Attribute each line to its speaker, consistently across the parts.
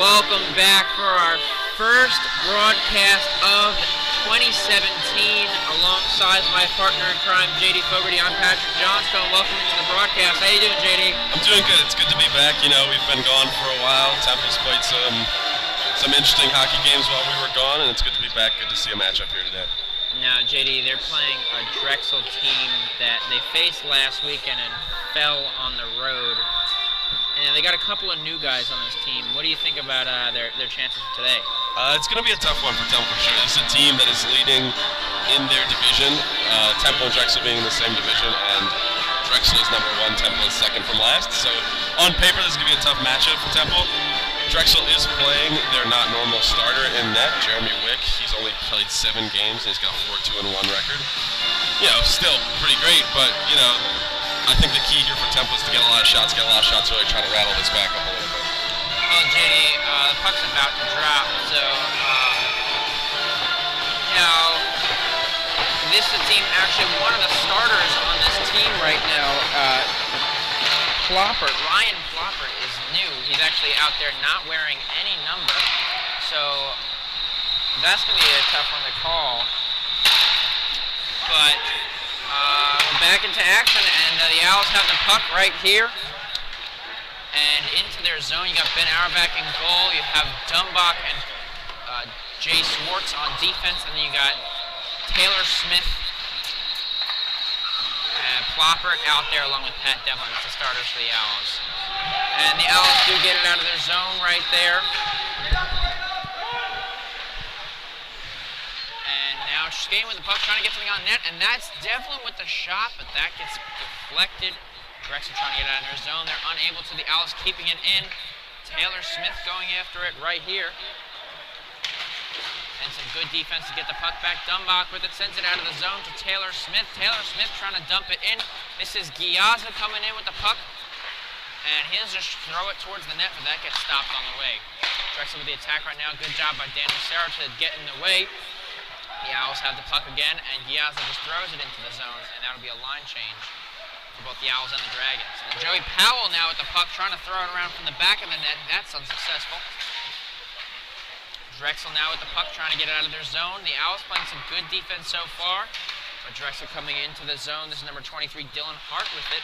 Speaker 1: Welcome back for our first broadcast of 2017. Alongside my partner in crime, JD Fogarty, I'm Patrick Johnstone. Welcome into the broadcast. How you doing, JD?
Speaker 2: I'm doing good. It's good to be back. You know, we've been gone for a while. Temple's played some interesting hockey games while we were gone, and it's good to be back. Good to see a matchup here today.
Speaker 1: Now, JD, they're playing a Drexel team that they faced last weekend and fell on the road. And they got a couple of new guys on this team. What do you think about their chances for today?
Speaker 2: It's going to be a tough one for Temple for sure. This is a team that is leading in their division. Temple and Drexel being in the same division, and Drexel is number one, Temple is second from last. So on paper, this is going to be a tough matchup for Temple. Drexel is playing their not normal starter in net, Jeremy Wick. He's only played 7 games, and he's got a 4-2-1 record. You know, still pretty great, but, you know, I think the key here for Temple is to get a lot of shots, really trying to rattle this back up a little bit.
Speaker 1: Well, JD, the puck's about to drop, so, you know, this is a team, actually one of the starters on this team right now, Ryan Ploppert is new. He's actually out there not wearing any number, so that's going to be a tough one to call. But we're back into action, and the Owls have the puck right here. And into their zone, you got Ben Auerbach in goal. You have Dumbach and Jay Swartz on defense, and then you got Taylor Smith, Ploppert out there along with Pat Devlin as the starters for the Owls. And the Owls do get it out of their zone right there. And now skating with the puck, trying to get something on net, and that's Devlin with the shot, but that gets deflected. Drexel trying to get out of their zone. They're unable to. The Owls keeping it in. Taylor Smith going after it right here. And some good defense to get the puck back. Dumbach with it, sends it out of the zone to Taylor Smith. Taylor Smith trying to dump it in. This is Giazza coming in with the puck. And he'll just throw it towards the net, but that gets stopped on the way. Drexel with the attack right now. Good job by Daniel Serra to get in the way. The Owls have the puck again, and Giazza just throws it into the zone, and that'll be a line change for both the Owls and the Dragons. And Joey Powell now with the puck, trying to throw it around from the back of the net. That's unsuccessful. Drexel now with the puck, trying to get it out of their zone. The Owls playing some good defense so far, but Drexel coming into the zone. This is number 23, Dylan Hart with it.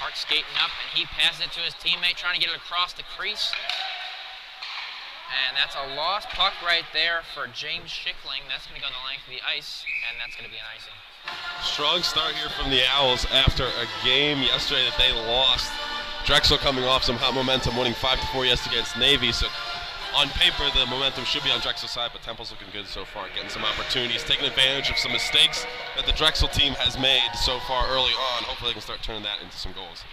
Speaker 1: Hart skating up, and he passes it to his teammate, trying to get it across the crease. And that's a lost puck right there for James Schickling. That's going to go the length of the ice, and that's going to be an icing.
Speaker 2: Strong start here from the Owls after a game yesterday that they lost. Drexel coming off some hot momentum, winning 5-4 yesterday against Navy. So on paper, the momentum should be on Drexel's side, but Temple's looking good so far, getting some opportunities, taking advantage of some mistakes that the Drexel team has made so far early on. Hopefully they can start turning that into some goals.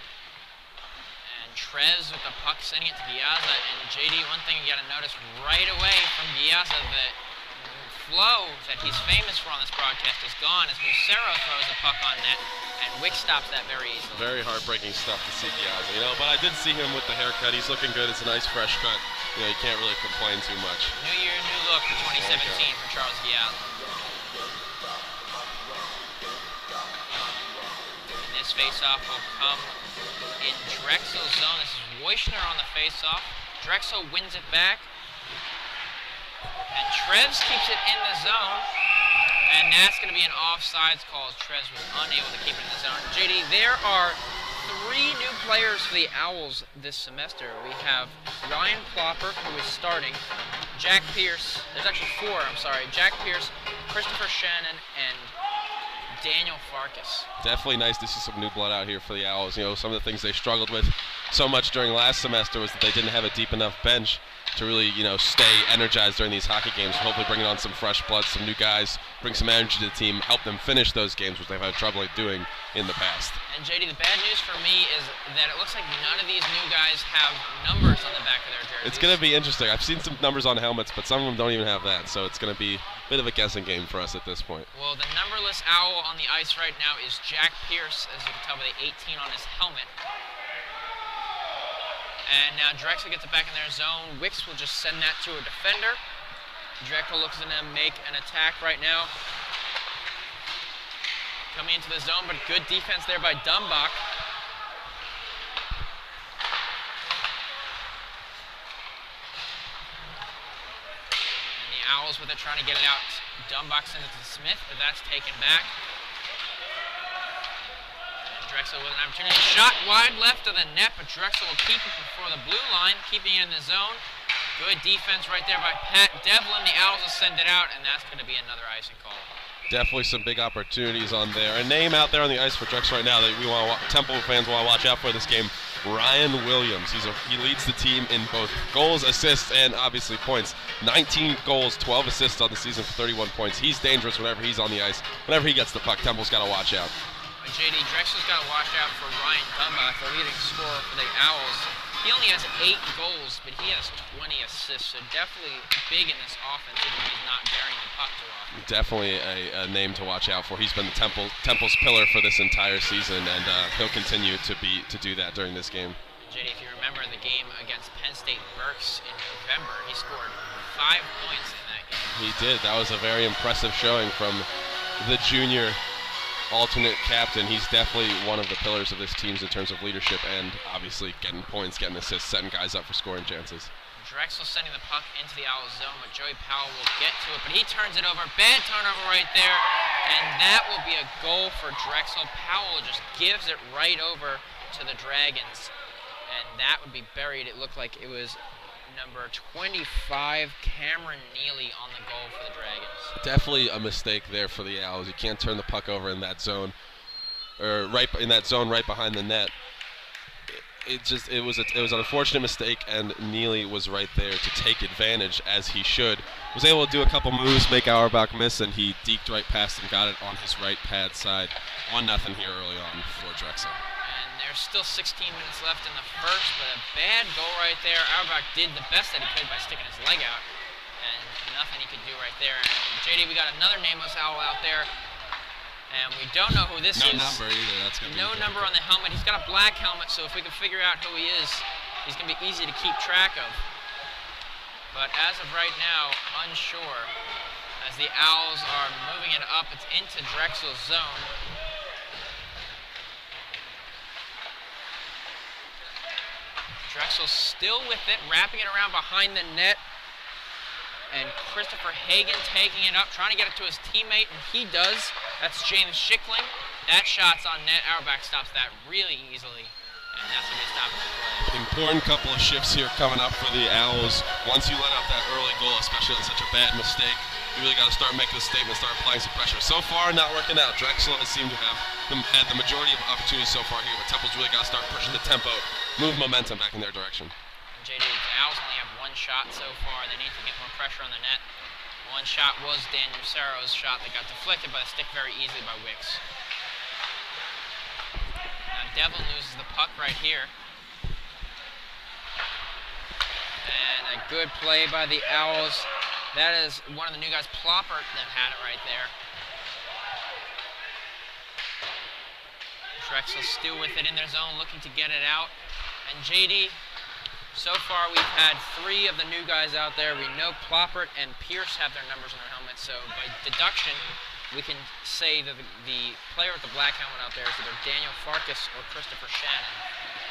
Speaker 1: And Trez with the puck, sending it to Giazza. And JD, one thing you got to notice right away from Giazza, that flow that he's famous for on this broadcast is gone as Lucero throws the puck on net, and Wick stops that very easily.
Speaker 2: Very heartbreaking stuff to see Giazza, you know, but I did see him with the haircut. He's looking good. It's a nice fresh cut. You know, you can't really complain too much.
Speaker 1: New year, new look for 2017 for Charles Giazza. And this face-off will come in Drexel's zone. This is Wojcner on the face-off. Drexel wins it back. And Trez keeps it in the zone, and that's going to be an offsides call as Trez was unable to keep it in the zone. JD, there are 3 new players for the Owls this semester. We have Ryan Ploppert, who is starting, Jack Pierce, there's actually 4, I'm sorry, Jack Pierce, Christopher Shannon, and Daniel Farkas.
Speaker 2: Definitely nice to see some new blood out here for the Owls. You know, some of the things they struggled with so much during last semester was that they didn't have a deep enough bench to really, you know, stay energized during these hockey games. Hopefully bringing on some fresh blood, some new guys, bring some energy to the team, help them finish those games, which they've had trouble doing in the past.
Speaker 1: And JD, the bad news for me is that it looks like none of these new guys have numbers on the back of their jerseys.
Speaker 2: It's going to be interesting. I've seen some numbers on helmets, but some of them don't even have that, so it's going to be a bit of a guessing game for us at this point.
Speaker 1: Well, the numberless Owl on the ice right now is Jack Pierce, as you can tell by the 18 on his helmet. And now Drexel gets it back in their zone. Wicks will just send that to a defender. Drexel looks to make an attack right now. Coming into the zone, but good defense there by Dumbach. Owls with it, trying to get it out. Dumbach sends it to Smith, but that's taken back. And Drexel with an opportunity. Shot wide left of the net, but Drexel will keep it before the blue line, keeping it in the zone. Good defense right there by Pat Devlin. The Owls will send it out, and that's going to be another icing call.
Speaker 2: Definitely some big opportunities on there. A name out there on the ice for Drexel right now that we want Temple fans want to watch out for this game. Ryan Williams. He leads the team in both goals, assists, and obviously points. 19 goals, 12 assists on the season for 31 points. He's dangerous whenever he's on the ice. Whenever he gets the puck, Temple's got to watch out.
Speaker 1: But JD, Drexel's got to watch out for Ryan Dumbach, the leading scorer for the Owls. He only has 8 goals, but he has 20 assists, so definitely big in this offense, even though he's not carrying the puck too often.
Speaker 2: Definitely a name to watch out for. He's been the Temple's pillar for this entire season, and he'll continue to do that during this game.
Speaker 1: JD, if you remember the game against Penn State Berks in November, he scored 5 points in that game.
Speaker 2: He did. That was a very impressive showing from the junior alternate captain. He's definitely one of the pillars of this team in terms of leadership and obviously getting points, getting assists, setting guys up for scoring chances.
Speaker 1: Drexel sending the puck into the Owls zone, but Joey Powell will get to it, but he turns it over. Bad turnover right there, and that will be a goal for Drexel. Powell just gives it right over to the Dragons, and that would be buried. It looked like it was number 25, Cameron Neely, on the goal for the Dragons. Definitely
Speaker 2: a mistake there for the Owls. You can't turn the puck over in that zone, or right in that zone right behind the net. It was an unfortunate mistake, and Neely was right there to take advantage, as he should. Was able to do a couple moves, make Auerbach miss, and he deked right past and got it on his right pad side. 1-0 here early on for Drexel.
Speaker 1: There's still 16 minutes left in the first, but a bad goal right there. Auerbach did the best that he could by sticking his leg out, and nothing he could do right there. And JD, we got another nameless Owl out there, and we don't know who this is.
Speaker 2: No number either. That's gonna be
Speaker 1: no number on the helmet. He's got a black helmet, so if we can figure out who he is, he's going to be easy to keep track of. But as of right now, unsure, as the Owls are moving it up. It's into Drexel's zone. Drexel still with it, wrapping it around behind the net. And Christopher Hagan taking it up, trying to get it to his teammate, and he does. That's James Schickling. That shot's on net. Auerbach stops that really easily, and that's going to be stopping the play.
Speaker 2: Important couple of shifts here coming up for the Owls. Once you let up that early goal, especially on such a bad mistake, you really got to start making a statement, start applying some pressure. So far, not working out. Drexel has seemed to have had the majority of opportunities so far here, but Temple's really got to start pushing the tempo, move momentum back in their direction.
Speaker 1: JD, the Owls only have 1 shot so far. They need to get more pressure on the net. 1 shot was Daniel Cero's shot that got deflected by the stick very easily by Wicks. Now Devlin loses the puck right here. And a good play by the Owls. That is one of the new guys, Ploppert, that had it right there. Drexel still with it in their zone, looking to get it out. And JD, so far we've had 3 of the new guys out there. We know Ploppert and Pierce have their numbers on their helmets, so by deduction, we can say that the player with the black helmet out there is either Daniel Farkas or Christopher Shannon.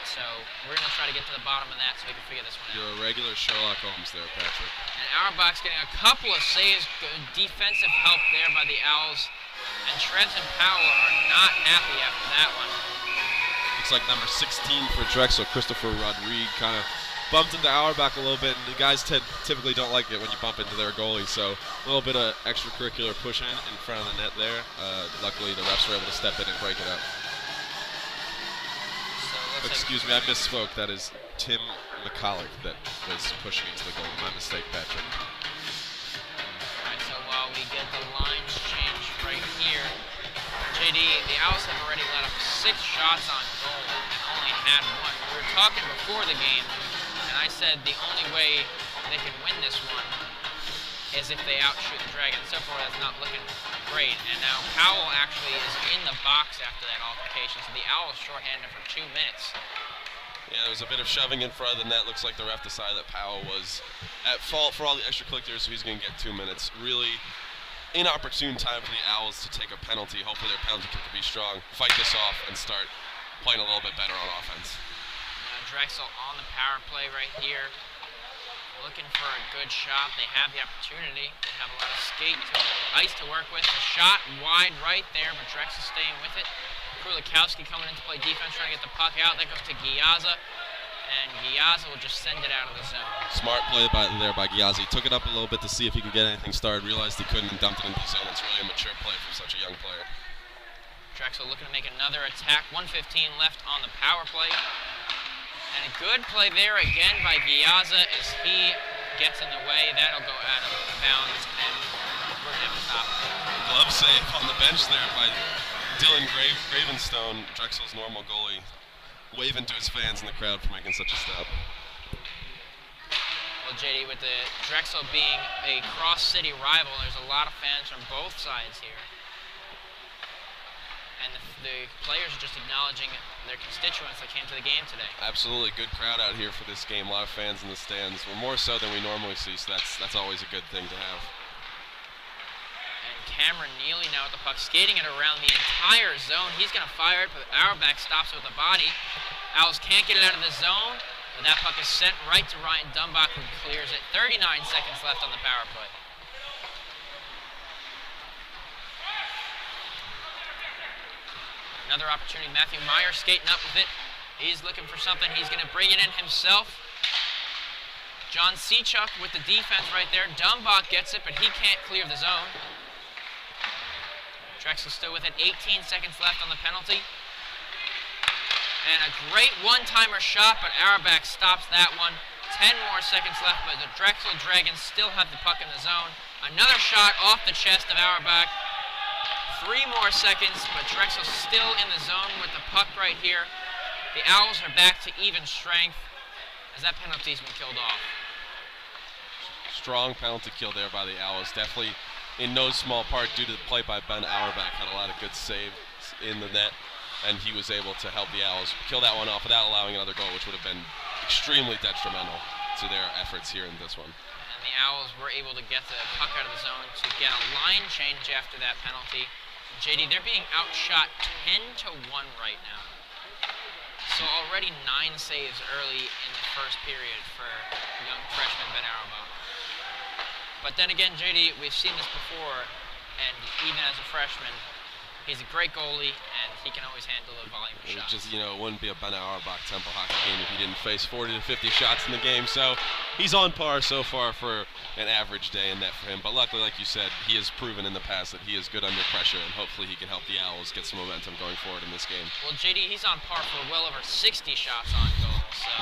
Speaker 1: So we're going to try to get to the bottom of that so we can figure this one out.
Speaker 2: You're a regular Sherlock Holmes there, Patrick.
Speaker 1: And Auerbach's getting a couple of saves, good defensive help there by the Owls. And Trevs and Powell are not happy after that one.
Speaker 2: Looks like number 16 for Drexel, Christopher Rodriguez, kind of bumped into Auerbach a little bit, and the guys typically don't like it when you bump into their goalie, so a little bit of extracurricular push in front of the net there. Luckily, the refs were able to step in and break it up.
Speaker 1: So
Speaker 2: excuse me, I misspoke. That is Tim McCulloch that was pushing into the goal. My mistake, Patrick.
Speaker 1: Alright, so while we get the lines changed right here, JD, the Owls have already let up 6 shots on goal and only had 1. We were talking before the game, and I said the only way they can win this one is if they outshoot the Dragons. So far, that's not looking great. And now Powell actually is in the box after that altercation, so the Owls shorthanded for 2 minutes.
Speaker 2: Yeah, there was a bit of shoving in front of the net. Looks like the ref decided that Powell was at fault for all the extracurriculars, so he's going to get 2 minutes. Really inopportune time for the Owls to take a penalty. Hopefully their penalty kick will be strong, fight this off, and start playing a little bit better on offense.
Speaker 1: Now Drexel on the power play right here. looking for a good shot. They have the opportunity. They have a lot of ice to work with. A shot wide right there, but Drexel staying with it. Kulikowski coming in to play defense, trying to get the puck out. That goes to Giazza, and Giazza will just send it out of the zone.
Speaker 2: Smart play there by Giazzi. Took it up a little bit to see if he could get anything started. Realized he couldn't and dumped it into the zone. It's really a mature play from such a young player.
Speaker 1: Drexel looking to make another attack. 1:15 left on the power play. And a good play there again by Giazza as he gets in the way. That'll go out of bounds, and we're going to have to stop.
Speaker 2: Glove save on the bench there by Dylan Gravenstone, Drexel's normal goalie, waving to his fans in the crowd for making such a stop.
Speaker 1: Well, JD, with the Drexel being a cross-city rival, there's a lot of fans from both sides here. And the players are just acknowledging their constituents that came to the game today.
Speaker 2: Absolutely, good crowd out here for this game. A lot of fans in the stands. We're more so than we normally see, so that's always a good thing to have.
Speaker 1: And Cameron Neely now with the puck, skating it around the entire zone. He's going to fire it, but Auerbach stops it with the body. Owls can't get it out of the zone, but that puck is sent right to Ryan Dumbach, who clears it. 39 seconds left on the power play. Another opportunity, Matthew Meyer skating up with it. He's looking for something. He's going to bring it in himself. John Sechuk with the defense right there. Dumbach gets it, but he can't clear the zone. Drexel still with it. 18 seconds left on the penalty. And a great one-timer shot, but Auerbach stops that one. 10 more seconds left, but the Drexel Dragons still have the puck in the zone. Another shot off the chest of Auerbach. 3 more seconds, but Drexel's still in the zone with the puck right here. The Owls are back to even strength as that penalty's been killed off.
Speaker 2: Strong penalty kill there by the Owls. Definitely in no small part due to the play by Ben Auerbach. Had a lot of good saves in the net, and he was able to help the Owls kill that one off without allowing another goal, which would have been extremely detrimental to their efforts here in this one.
Speaker 1: And the Owls were able to get the puck out of the zone to get a line change after that penalty. JD, they're being outshot 10-1 right now. So already 9 saves early in the first period for young freshman Ben Auerbach. But then again, JD, we've seen this before, and even as a freshman, he's a great goalie, and he can always handle a volume of shots.
Speaker 2: Just, it wouldn't be a Ben Auerbach Temple hockey game if he didn't face 40 to 50 shots in the game. So he's on par so far for an average day in net for him. But luckily, like you said, he has proven in the past that he is good under pressure, and hopefully he can help the Owls get some momentum going forward in this game.
Speaker 1: Well, JD, he's on par for well over 60 shots on goal. So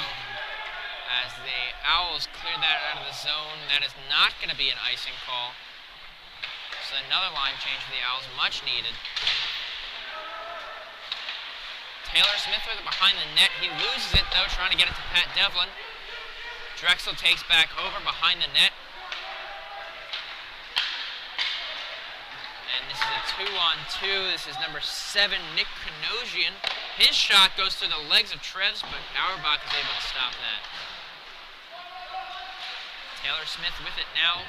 Speaker 1: as the Owls clear that out of the zone, that is not going to be an icing call. So another line change for the Owls, much needed. Taylor Smith with it behind the net. He loses it, though, trying to get it to Pat Devlin. Drexel takes back over behind the net. And this is a 2-on-2. This is number 7, Nick Kanosian. His shot goes through the legs of Treves, but Auerbach is able to stop that. Taylor Smith with it now,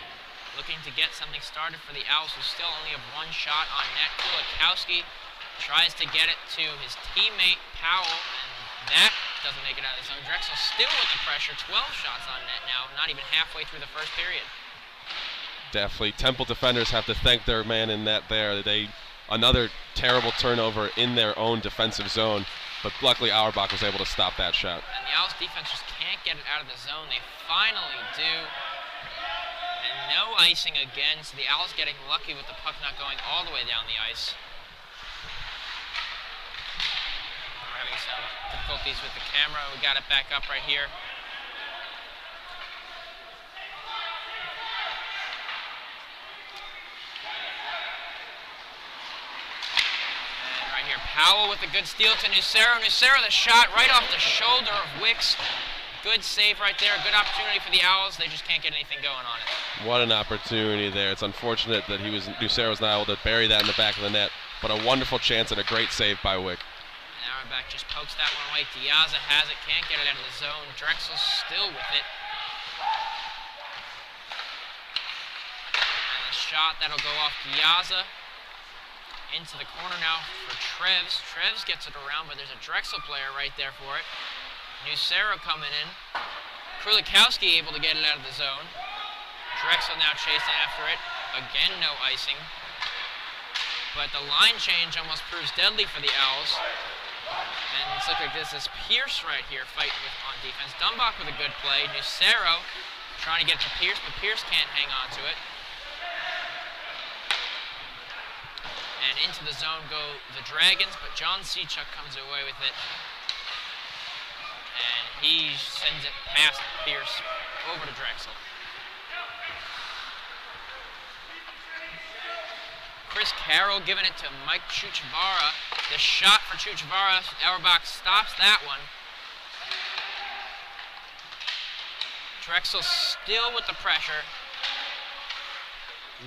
Speaker 1: looking to get something started for the Owls, who still only have 1 shot on net. Kulikowski tries to get it to his teammate Powell, and that doesn't make it out of the zone. Drexel still with the pressure, 12 shots on net now, not even halfway through the first period.
Speaker 2: Definitely, Temple defenders have to thank their man in net there. Another terrible turnover in their own defensive zone, but luckily Auerbach was able to stop that shot.
Speaker 1: And the Owls defense just can't get it out of the zone. They finally do. And no icing again, so the Owls getting lucky with the puck not going all the way down the ice. We're having some difficulties with the camera. We got it back up right here. And right here, Powell with a good steal to Nucero. Nucero, the shot right off the shoulder of Wicks. Good save right there, good opportunity for the Owls. They just can't get anything going on it.
Speaker 2: What an opportunity there. It's unfortunate that Nucero was not able to bury that in the back of the net, but a wonderful chance and a great save by Wick.
Speaker 1: And Auerbach just pokes that one away. Diazza has it, can't get it out of the zone. Drexel's still with it. And the shot, that'll go off Diazza. Into the corner now for Treves. Treves gets it around, but there's a Drexel player right there for it. Nucero coming in. Krulikowski able to get it out of the zone. Drexel now chasing after it. Again, no icing. But the line change almost proves deadly for the Owls. And it's looking like this is Pierce right here fighting on defense. Dumbach with a good play. Nucero trying to get to Pierce, but Pierce can't hang on to it. And into the zone go the Dragons, but John Sechuk comes away with it. And he sends it past Pierce over to Drexel. Chris Carroll giving it to Mike Chuchavara. The shot for Chuchavara. Auerbach stops that one. Drexel still with the pressure.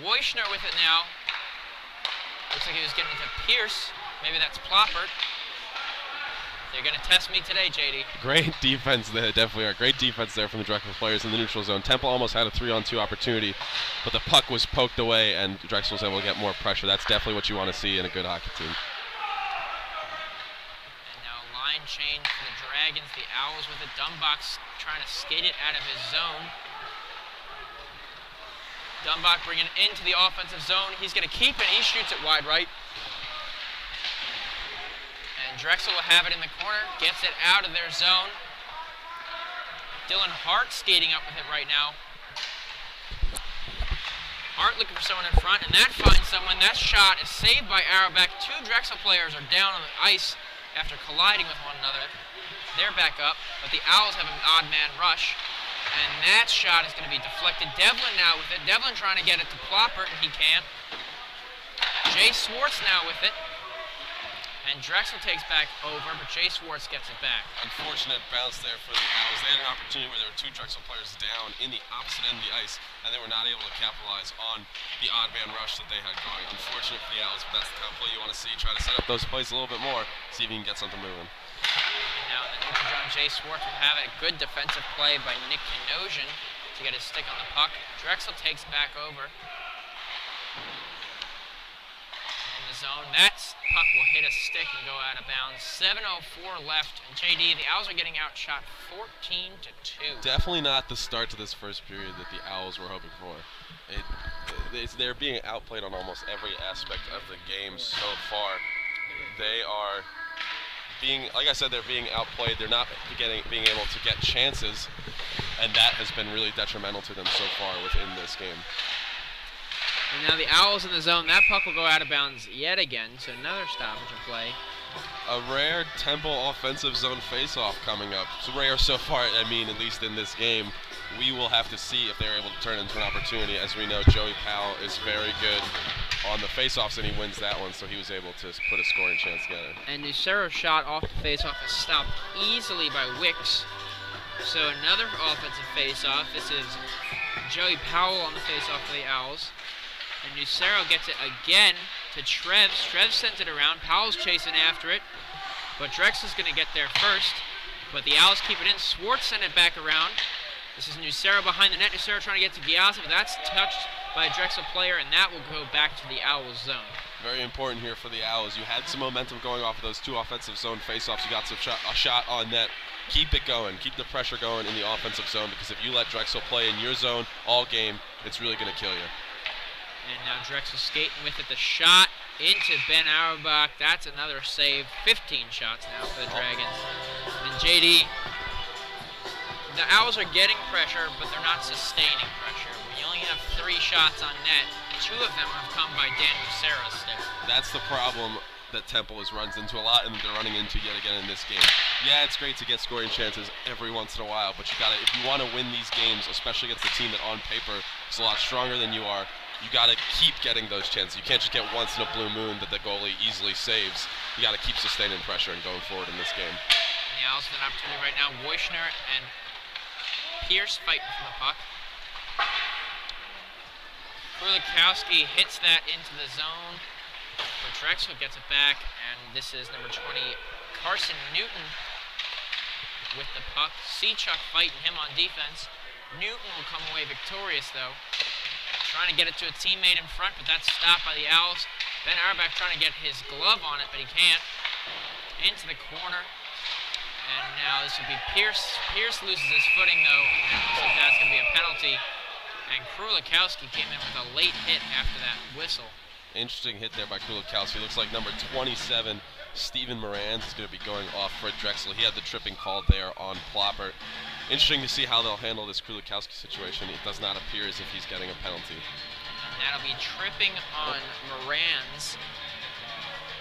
Speaker 1: Wojcner with it now. Looks like he was getting it to Pierce. Maybe that's Ploppert. They're going to test me today, JD.
Speaker 2: Great defense there, definitely are. Great defense there from the Drexel players in the neutral zone. Temple almost had a 3-on-2 opportunity, but the puck was poked away and Drexel was able to get more pressure. That's definitely what you want to see in a good hockey team.
Speaker 1: And now line change for the Dragons. The Owls with it. Dumbach trying to skate it out of his zone. Dumbach bringing it into the offensive zone. He's going to keep it. He shoots it wide right. And Drexel will have it in the corner. Gets it out of their zone. Dylan Hart skating up with it right now. Hart looking for someone in front, and that finds someone. That shot is saved by Auerbach. Two Drexel players are down on the ice after colliding with one another. They're back up, but the Owls have an odd man rush. And that shot is going to be deflected. Devlin now with it. Devlin trying to get it to Ploppert, and he can't. Jay Swartz now with it. And Drexel takes back over, but Jay Swartz gets it back.
Speaker 2: Unfortunate bounce there for the Owls. They had an opportunity where there were two Drexel players down in the opposite end of the ice, and they were not able to capitalize on the odd man rush that they had going. Unfortunate for the Owls, but that's the kind of play you want to see. Try to set up those plays a little bit more, see if you can get something moving.
Speaker 1: And now the neutral zone, Jay Swartz will have it. A good defensive play by Nick Kanosian to get his stick on the puck. Drexel takes back over. Zone. That puck will hit a stick and go out of bounds. 7:04 left, and JD, the Owls are getting outshot 14-2.
Speaker 2: Definitely not the start to this first period that the Owls were hoping for. They're being outplayed on almost every aspect of the game so far. They are being, like I said, they're being outplayed. They're not being able to get chances, and that has been really detrimental to them so far within this game.
Speaker 1: And now the Owls in the zone. That puck will go out of bounds yet again, so another stoppage of play.
Speaker 2: A rare Temple offensive zone face-off coming up. It's rare so far, I mean, at least in this game. We will have to see if they're able to turn it into an opportunity. As we know, Joey Powell is very good on the face-offs, and he wins that one, so he was able to put a scoring chance together.
Speaker 1: And Nucero's shot off the face-off is stopped easily by Wicks. So another offensive face-off. This is Joey Powell on the face-off for the Owls. And Nucero gets it again to Treves. Treves sends it around. Powell's chasing after it. But Drexel's going to get there first. But the Owls keep it in. Swartz sent it back around. This is Nucero behind the net. Nucero trying to get to Giazza, but that's touched by a Drexel player, and that will go back to the Owls zone.
Speaker 2: Very important here for the Owls. You had some momentum going off of those two offensive zone faceoffs. You got a shot on net. Keep it going. Keep the pressure going in the offensive zone, because if you let Drexel play in your zone all game, it's really going to kill you.
Speaker 1: And now Drexel skating with it. The shot into Ben Auerbach. That's another save. 15 shots now for the Dragons. And JD, the Owls are getting pressure, but they're not sustaining pressure. When you only have 3 shots on net, 2 of them have come by Dan Nucero's stick.
Speaker 2: That's the problem that Temple runs into a lot, and they're running into yet again in this game. Yeah, it's great to get scoring chances every once in a while, but you gotta, if you want to win these games, especially against a team that on paper is a lot stronger than you are, you got to keep getting those chances. You can't just get once in a blue moon that the goalie easily saves. You got to keep sustaining pressure and going forward in this game.
Speaker 1: And the Owls have an opportunity right now. Wojcner and Pierce fighting for the puck. Krulikowski hits that into the zone. But Drexel gets it back, and this is number 20, Carson Newton with the puck. Sechuk fighting him on defense. Newton will come away victorious, though. Trying to get it to a teammate in front, but that's stopped by the Owls. Ben Auerbach trying to get his glove on it, but he can't. Into the corner. And now this would be Pierce. Pierce loses his footing, though. Looks like that's going to be a penalty. And Krulikowski came in with a late hit after that whistle.
Speaker 2: Interesting hit there by Krulikowski. Looks like number 27, Steven Morans, is going to be going off for Drexel. He had the tripping called there on Plopper. Interesting to see how they'll handle this Krulikowski situation. It does not appear as if he's getting a penalty.
Speaker 1: And that'll be tripping on Morans.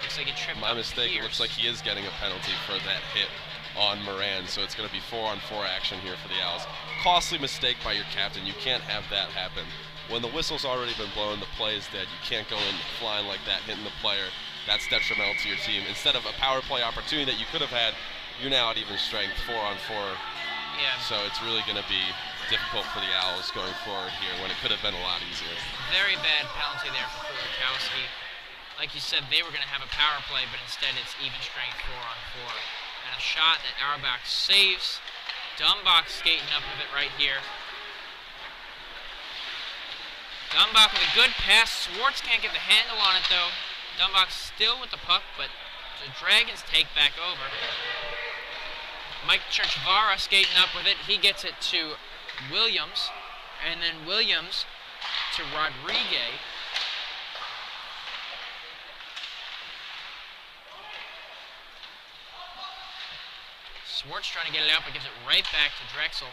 Speaker 1: Looks like he tripped
Speaker 2: My
Speaker 1: on
Speaker 2: mistake.
Speaker 1: Pierce.
Speaker 2: It looks like he is getting a penalty for that hit on Moran, so it's going to be 4-on-4 action here for the Owls. Costly mistake by your captain. You can't have that happen. When the whistle's already been blown, the play is dead. You can't go in flying like that, hitting the player. That's detrimental to your team. Instead of a power play opportunity that you could have had, you're now at even strength, 4-on-4.
Speaker 1: Yeah.
Speaker 2: So it's really going to be difficult for the Owls going forward here when it could have been a lot easier.
Speaker 1: Very bad penalty there for Krulikowski. Like you said, they were going to have a power play, but instead it's even strength 4-on-4. And a shot that Auerbach saves. Dumbach skating up with it right here. Dumbach with a good pass. Swartz can't get the handle on it, though. Dumbach still with the puck, but the Dragons take back over. Mike Churchvara skating up with it. He gets it to Williams, and then Williams to Rodriguez. Swartz trying to get it out, but gives it right back to Drexel.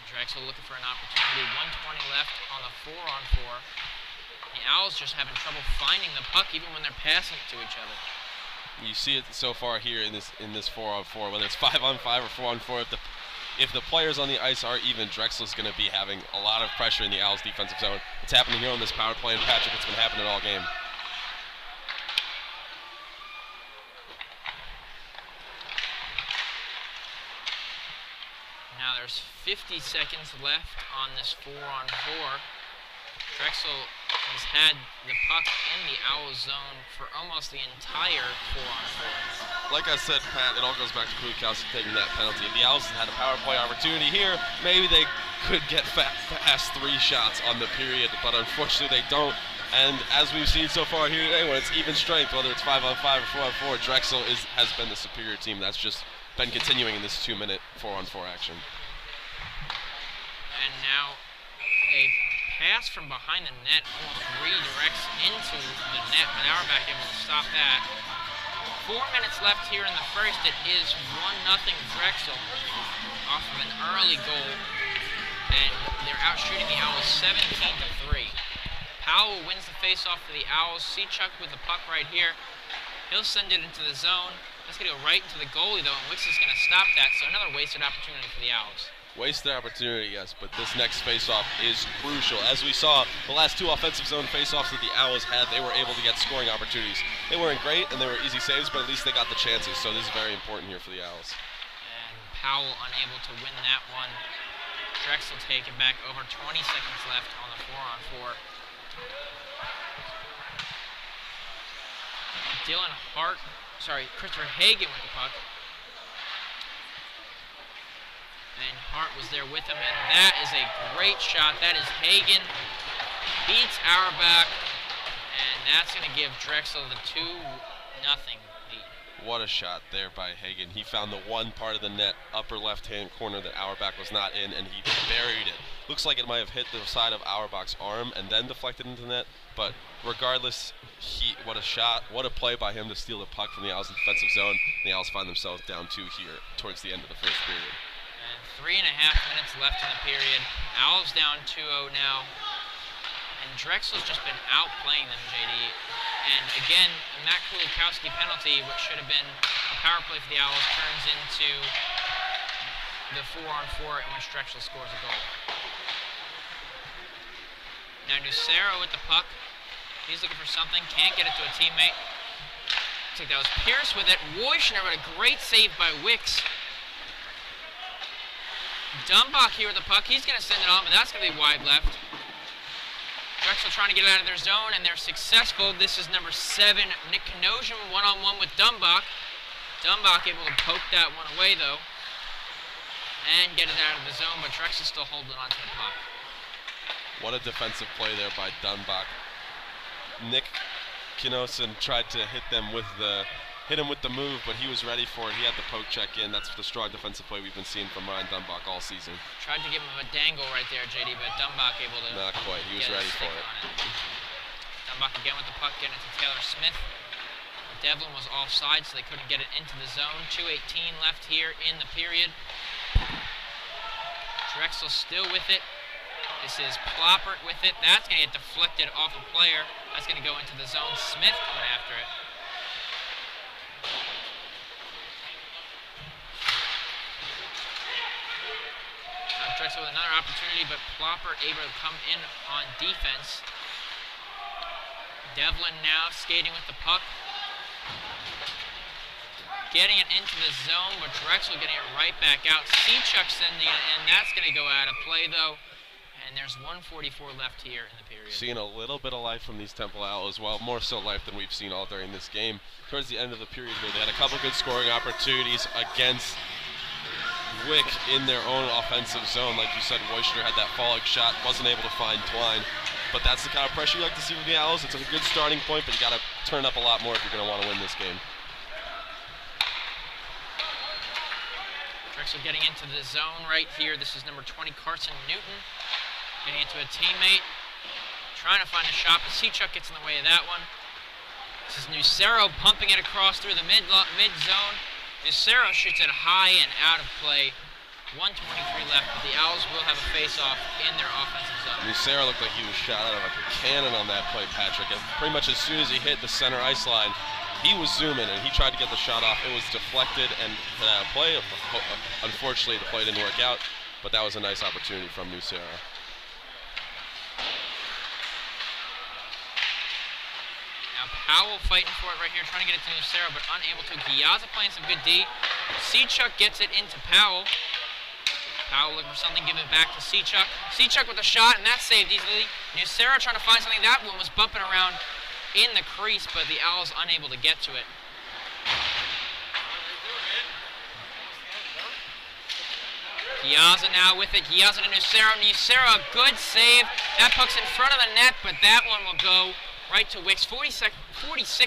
Speaker 1: Drexel looking for an opportunity. 1:20 left on the 4-on-4. The Owls just having trouble finding the puck even when they're passing it to each other.
Speaker 2: You see it so far here in this 4-on-4, whether it's 5-on-5 or 4-on-4. If the players on the ice are even, Drexel's going to be having a lot of pressure in the Owls' defensive zone. It's happening here on this power play, and Patrick, it's been happening all game.
Speaker 1: Now there's 50 seconds left on this 4-on-4. Drexel has had the puck in the Owls zone for almost the entire 4-on-4.
Speaker 2: Like I said, Pat, it all goes back to Krulikowski taking that penalty. If the Owls had a power play opportunity here, maybe they could get past 3 shots on the period, but unfortunately they don't. And as we've seen so far here today, when it's even strength, whether it's 5-on-5 or 4-on-4, Drexel has been the superior team. That's just been continuing in this 2-minute 4-on-4 action.
Speaker 1: And now a pass from behind the net almost redirects into the net, but Auerbach able to stop that. 4 minutes left here in the first. It is 1-0 Drexel off of an early goal, and they're out shooting the Owls 17-3. Powell wins the faceoff for the Owls. Seachuk with the puck right here. He'll send it into the zone. That's going to go right into the goalie, though, and Wicks is going to stop that, so another wasted opportunity for the Owls.
Speaker 2: Wasted opportunity, yes, but this next faceoff is crucial. As we saw, the last 2 offensive zone faceoffs that the Owls had, they were able to get scoring opportunities. They weren't great, and they were easy saves, but at least they got the chances, so this is very important here for the Owls.
Speaker 1: And Powell unable to win that one. Drexel taking back over 20 seconds left on the 4-on-4. Christopher Hagen with the puck. And Hart was there with him, and that is a great shot. That is Hagen. Beats Auerbach, and that's going to give Drexel the 2-0 lead.
Speaker 2: What a shot there by Hagen. He found the one part of the net, upper left-hand corner that Auerbach was not in, and he buried it. Looks like it might have hit the side of Auerbach's arm and then deflected into the net, but regardless, what a shot, what a play by him to steal the puck from the Owls' defensive zone. The Owls find themselves down 2 here towards the end of the first period.
Speaker 1: And 3.5 minutes left in the period. Owls down 2-0 now. And Drexel's just been outplaying them, JD. And again, a Matt Krulikowski penalty, which should have been a power play for the Owls, turns into the 4-on-4 in which Drexel scores a goal. Now Nucero with the puck. He's looking for something, can't get it to a teammate. Looks like that was Pierce with it. Woyschner with a great save by Wicks. Dumbach here with the puck. He's going to send it on, but that's going to be wide left. Drexel trying to get it out of their zone, and they're successful. This is number 7, Nick Knosym, one-on-one with Dumbach. Dumbach able to poke that one away, though, and get it out of the zone, but Drexel still holding on to the puck.
Speaker 2: What a defensive play there by Dumbach. Nick Knosym tried to hit them with the hit him with the move, but he was ready for it. He had the poke check in. That's the strong defensive play we've been seeing from Ryan Dumbach all season.
Speaker 1: Tried to give him a dangle right there, JD, but Dumbach able to...
Speaker 2: Not quite. He was ready for it.
Speaker 1: Dumbach again with the puck, getting it to Taylor Smith. Devlin was offside, so they couldn't get it into the zone. 2:18 left here in the period. Drexel still with it. This is Ploppert with it. That's going to get deflected off a player. That's going to go into the zone. Smith coming after it. Drexel with another opportunity, but Ploppert able to come in on defense. Devlin now skating with the puck. Getting it into the zone, but Drexel getting it right back out. Sechuk sending it in. That's going to go out of play, though. And there's 1:44 left here in the period.
Speaker 2: Seeing a little bit of life from these Temple Owls, well, more so life than we've seen all during this game. Towards the end of the period here, they had a couple good scoring opportunities against Wick in their own offensive zone. Like you said, Royster had that falling shot, wasn't able to find Twine. But that's the kind of pressure you like to see from the Owls. It's a good starting point, but you got to turn up a lot more if you're going to want to win this game.
Speaker 1: Drexel getting into the zone right here. This is number 20, Carson Newton. Getting into a teammate. Trying to find a shot, but Sechuk gets in the way of that one. This is Nucero pumping it across through the mid-zone. Nucero shoots it high and out of play. 1:23 left, but the Owls will have a face-off in their offensive zone.
Speaker 2: Nucero looked like he was shot out of a cannon on that play, Patrick. And pretty much as soon as he hit the center ice line, he was zooming, and he tried to get the shot off. It was deflected and play. Unfortunately, the play didn't work out, but that was a nice opportunity from Nucero.
Speaker 1: Now Powell fighting for it right here, trying to get it to Nucero, but unable to. Giazza playing some good D. Sechuk gets it into Powell. Powell looking for something, giving it back to Sechuk. Sechuk with a shot, and that's saved easily. Nucero trying to find something. That one was bumping around in the crease, but the Owls unable to get to it. Giazza now with it. Giazza to Nucero. Nucero, a good save. That puck's in front of the net, but that one will go right to Wicks. 46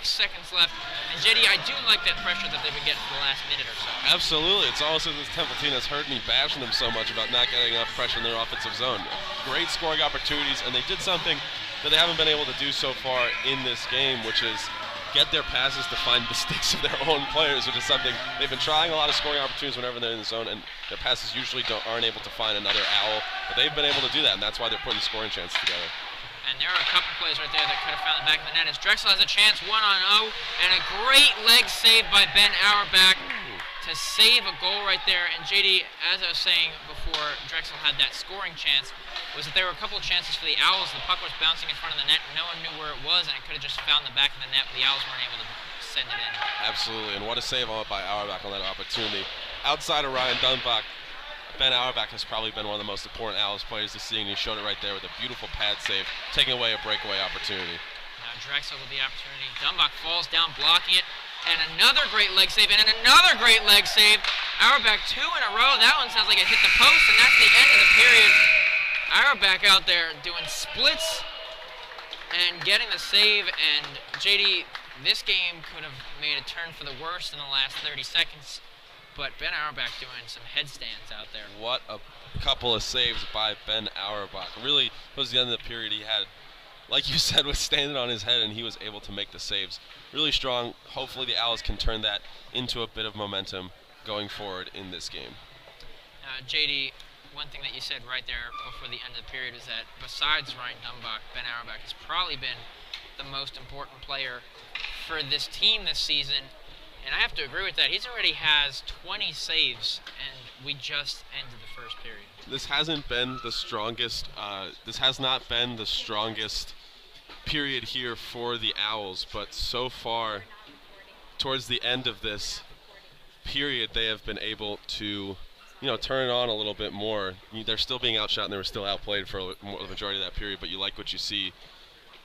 Speaker 1: seconds left. And JD, I do like that pressure that they've been getting for the last minute or so.
Speaker 2: Absolutely. It's also this Temple team that's hurt me bashing them so much about not getting enough pressure in their offensive zone. Great scoring opportunities, and they did something that they haven't been able to do so far in this game, which is get their passes to find the sticks of their own players, which is something they've been trying a lot of scoring opportunities whenever they're in the zone, and their passes usually aren't able to find another Owl, but they've been able to do that, and that's why they're putting scoring chances together.
Speaker 1: And there are a couple plays right there that could have found the back of the net as Drexel has a chance, 1-on-0, and a great leg save by Ben Auerbach to save a goal right there. And JD, as I was saying before Drexel had that scoring chance, was that there were a couple of chances for the Owls. The puck was bouncing in front of the net, no one knew where it was, and it could have just found the back of the net, but the Owls weren't able to send it in.
Speaker 2: Absolutely, and what a save by Auerbach on that opportunity. Outside of Ryan Dumbach, Ben Auerbach has probably been one of the most important Owls players this season. He showed it right there with a beautiful pad save, taking away a breakaway opportunity.
Speaker 1: Now Drexel with the opportunity. Dumbach falls down, blocking it, and another great leg save, and another great leg save. Auerbach 2 in a row. That one sounds like it hit the post, and that's the end of the period. Auerbach out there doing splits and getting the save, and JD, this game could have made a turn for the worse in the last 30 seconds. But Ben Auerbach doing some headstands out there.
Speaker 2: What a couple of saves by Ben Auerbach. Really, towards the end of the period, he had, like you said, was standing on his head, and he was able to make the saves. Really strong. Hopefully the Owls can turn that into a bit of momentum going forward in this game.
Speaker 1: JD, one thing that you said right there before the end of the period is that besides Ryan Dumbach, Ben Auerbach has probably been the most important player for this team this season. And I have to agree with that. He's already has 20 saves, and we just ended the first period.
Speaker 2: This hasn't been the strongest. This has not been the strongest period here for the Owls, but so far, towards the end of this period, they have been able to, turn it on a little bit more. They're still being outshot, and they were still outplayed for the majority of that period. But you like what you see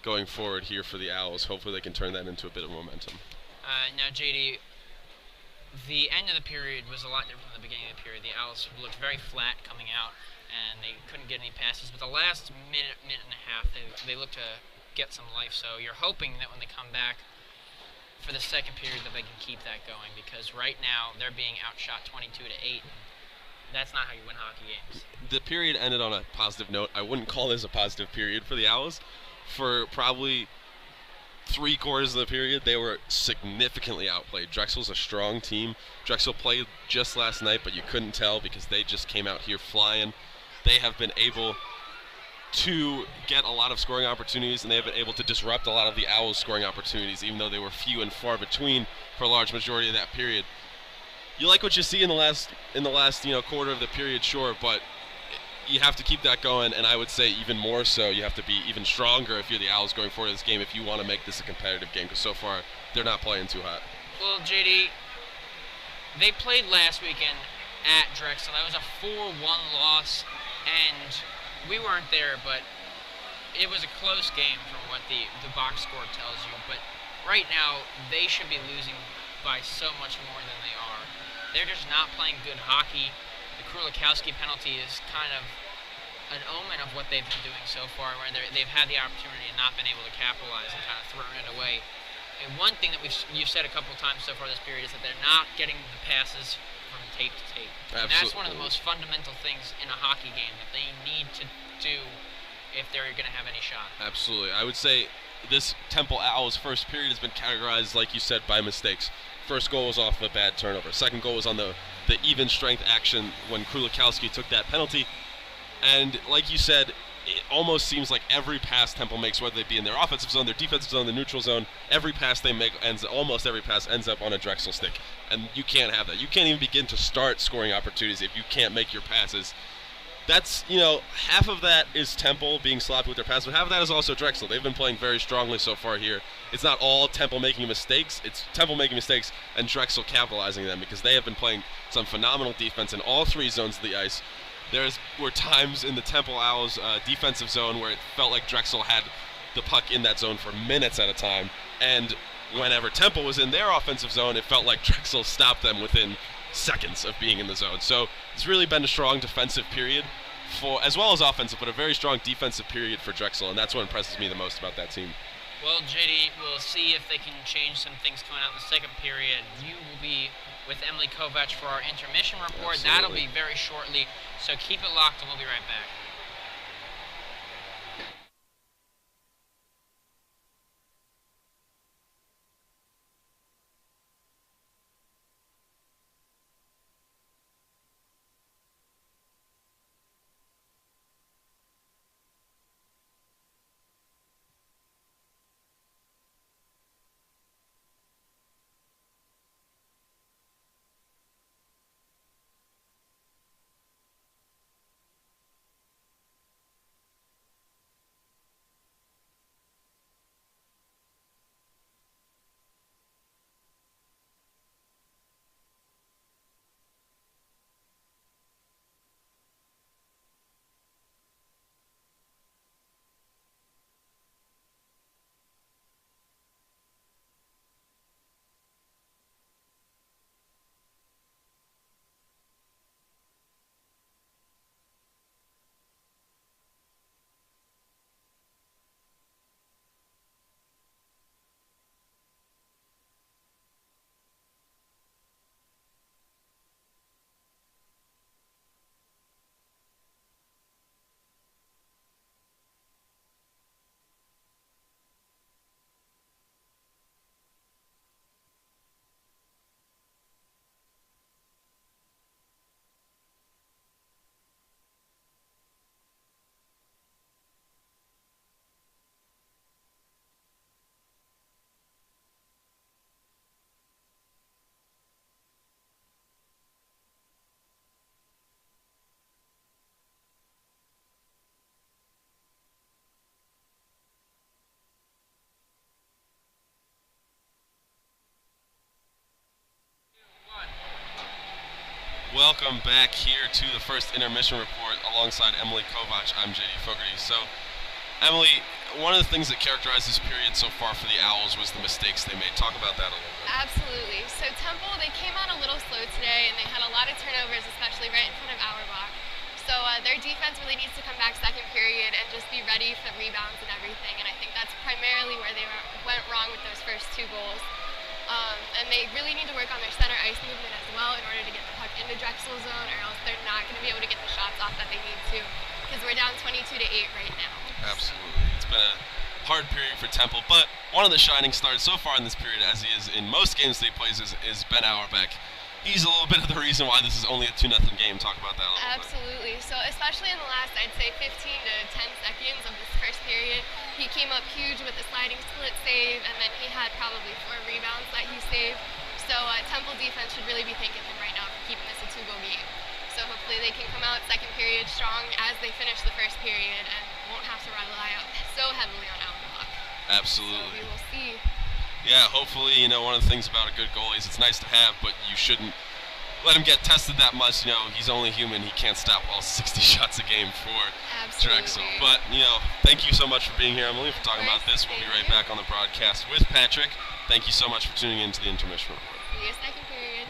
Speaker 2: going forward here for the Owls. Hopefully, they can turn that into a bit of momentum.
Speaker 1: Now, JD, the end of the period was a lot different than the beginning of the period. The Owls looked very flat coming out, and they couldn't get any passes. But the last minute and a half, they looked to get some life. So you're hoping that when they come back, for the second period that they can keep that going, because right now they're being outshot 22-8. That's not how you win hockey games.
Speaker 2: The period ended on a positive note. I wouldn't call this a positive period for the Owls. For probably 3/4 of the period, they were significantly outplayed. Drexel's a strong team. Drexel played just last night, but you couldn't tell because they just came out here flying. They have been able to get a lot of scoring opportunities, and they have been able to disrupt a lot of the Owls' scoring opportunities, even though they were few and far between for a large majority of that period. You like what you see in the last quarter of the period, sure, but you have to keep that going, and I would say even more so, you have to be even stronger if you're the Owls going forward in this game if you want to make this a competitive game, because so far they're not playing too hot.
Speaker 1: Well, JD, they played last weekend at Drexel. That was a 4-1 loss, and we weren't there, but it was a close game from what the box score tells you. But right now, they should be losing by so much more than they are. They're just not playing good hockey. The Krulikowski penalty is kind of an omen of what they've been doing so far, where they've had the opportunity and not been able to capitalize and kind of thrown it away. And one thing that you've said a couple of times so far this period is that they're not getting the passes from tape to tape. And that's one of the most fundamental things in a hockey game that they need to do if they're going to have any shot.
Speaker 2: Absolutely. I would say this Temple Owls first period has been categorized, like you said, by mistakes. First goal was off of a bad turnover. Second goal was on the even strength action when Krulikowski took that penalty. And like you said, it almost seems like every pass Temple makes, whether they be in their offensive zone, their defensive zone, their neutral zone, every pass they make almost every pass ends up on a Drexel stick. And you can't have that. You can't even begin to start scoring opportunities if you can't make your passes. That's, half of that is Temple being sloppy with their passes, but half of that is also Drexel. They've been playing very strongly so far here. It's not all Temple making mistakes. It's Temple making mistakes and Drexel capitalizing them, because they have been playing some phenomenal defense in all three zones of the ice. There were times in the Temple Owls defensive zone where it felt like Drexel had the puck in that zone for minutes at a time, and whenever Temple was in their offensive zone, it felt like Drexel stopped them within seconds of being in the zone. So it's really been a strong defensive period, as well as offensive, but a very strong defensive period for Drexel, and that's what impresses me the most about that team.
Speaker 1: Well, JD, we'll see if they can change some things coming out in the second period. You will be with Emily Kovac for our intermission report.
Speaker 2: Absolutely.
Speaker 1: That'll be very shortly, so keep it locked and we'll be right back.
Speaker 2: Welcome back here to the first intermission report alongside Emily Kovac. I'm JD Fogarty. So, Emily, one of the things that characterized this period so far for the Owls was the mistakes they made. Talk about that a little bit.
Speaker 3: Absolutely. So Temple, they came on a little slow today, and they had a lot of turnovers, especially right in front of Auerbach. So their defense really needs to come back second period and just be ready for rebounds and everything. And I think that's primarily where they went wrong with those first two goals. And they really need to work on their center ice movement as well in order to get the puck into Drexel zone, or else they're not going to be able to get the shots off that they need to, because we're down 22-8 right now.
Speaker 2: Absolutely. It's been a hard period for Temple, but one of the shining stars so far in this period, as he is in most games that he plays, is Ben Auerbach. He's a little bit of the reason why this is only a 2-0 game. Talk about that a little bit.
Speaker 3: Absolutely. So especially in the last, I'd say 15 to 10 seconds of this first period, he came up huge with a sliding split save, and then he had probably 4 rebounds that he saved. So Temple defense should really be thanking him right now for keeping this a 2-goal game. So hopefully they can come out second period strong as they finish the first period and won't have to rely so heavily on Auerbach.
Speaker 2: Absolutely.
Speaker 3: So we will see.
Speaker 2: Yeah, hopefully, one of the things about a good goalie is it's nice to have, but you shouldn't let him get tested that much. He's only human. He can't stop all 60 shots a game for Drexel. But, thank you so much for being here, Emily, for talking about this. We'll be right back on the broadcast with Patrick. Thank you so much for tuning in to the Intermission Report.
Speaker 3: See you second period.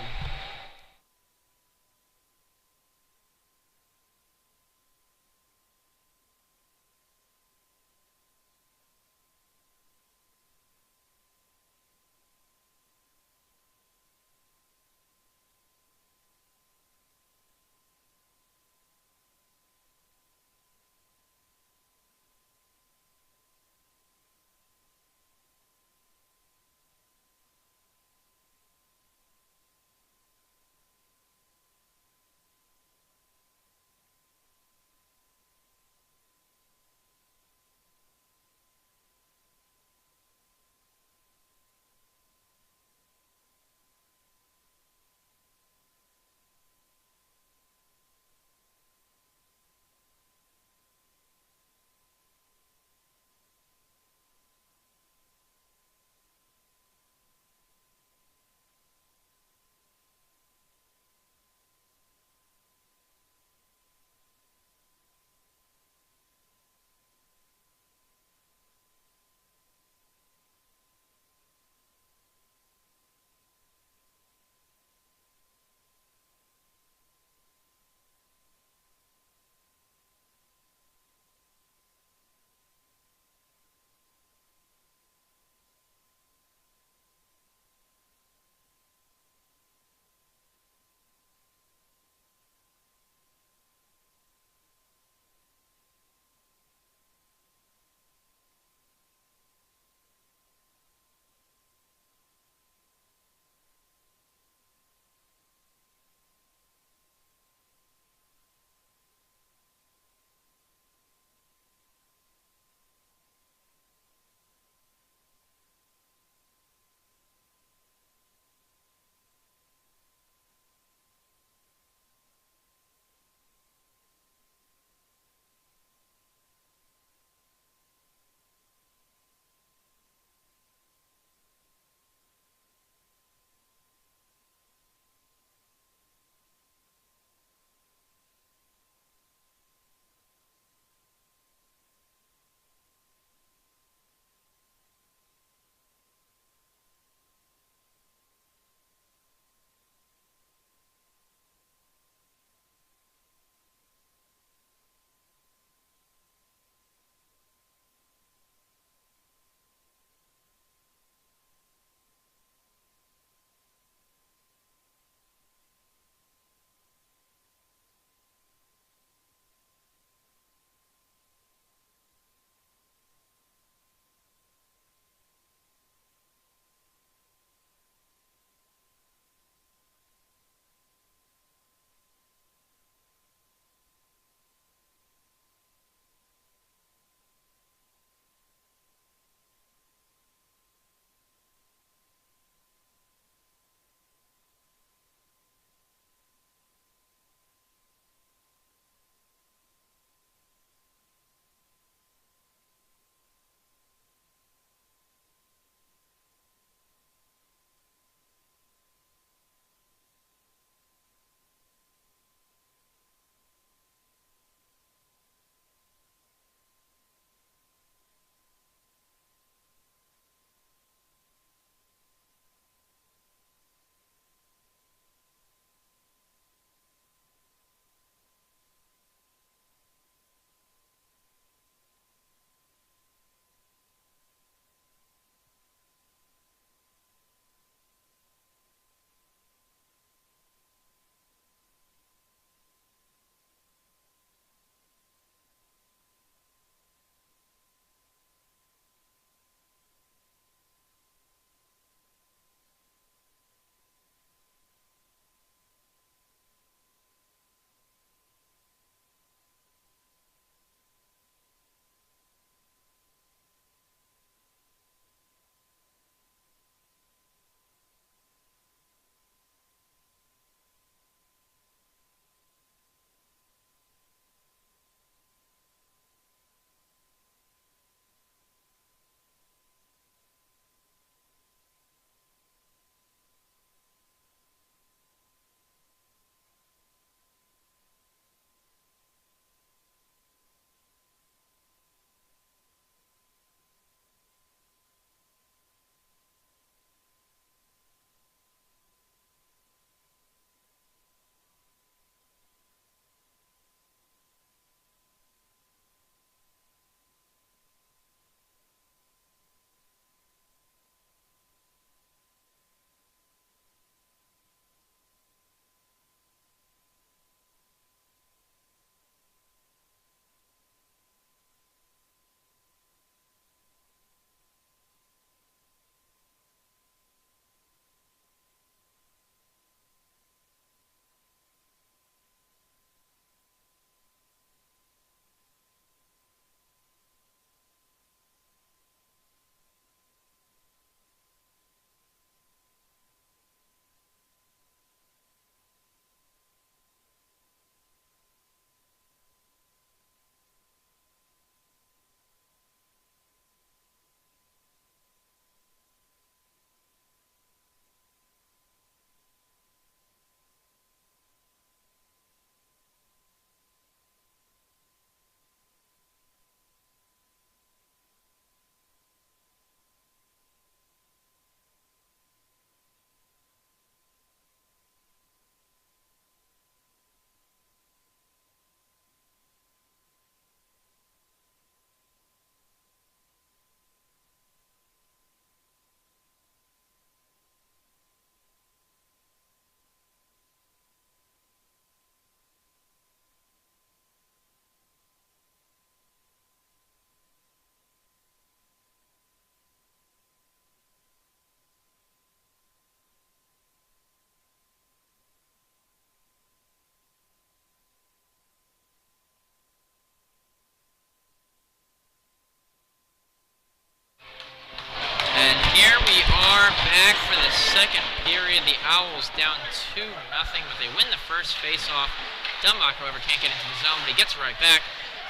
Speaker 1: are back for the second period. The Owls down 2-0, but they win the first face-off. Dumbach, however, can't get into the zone, but he gets it right back.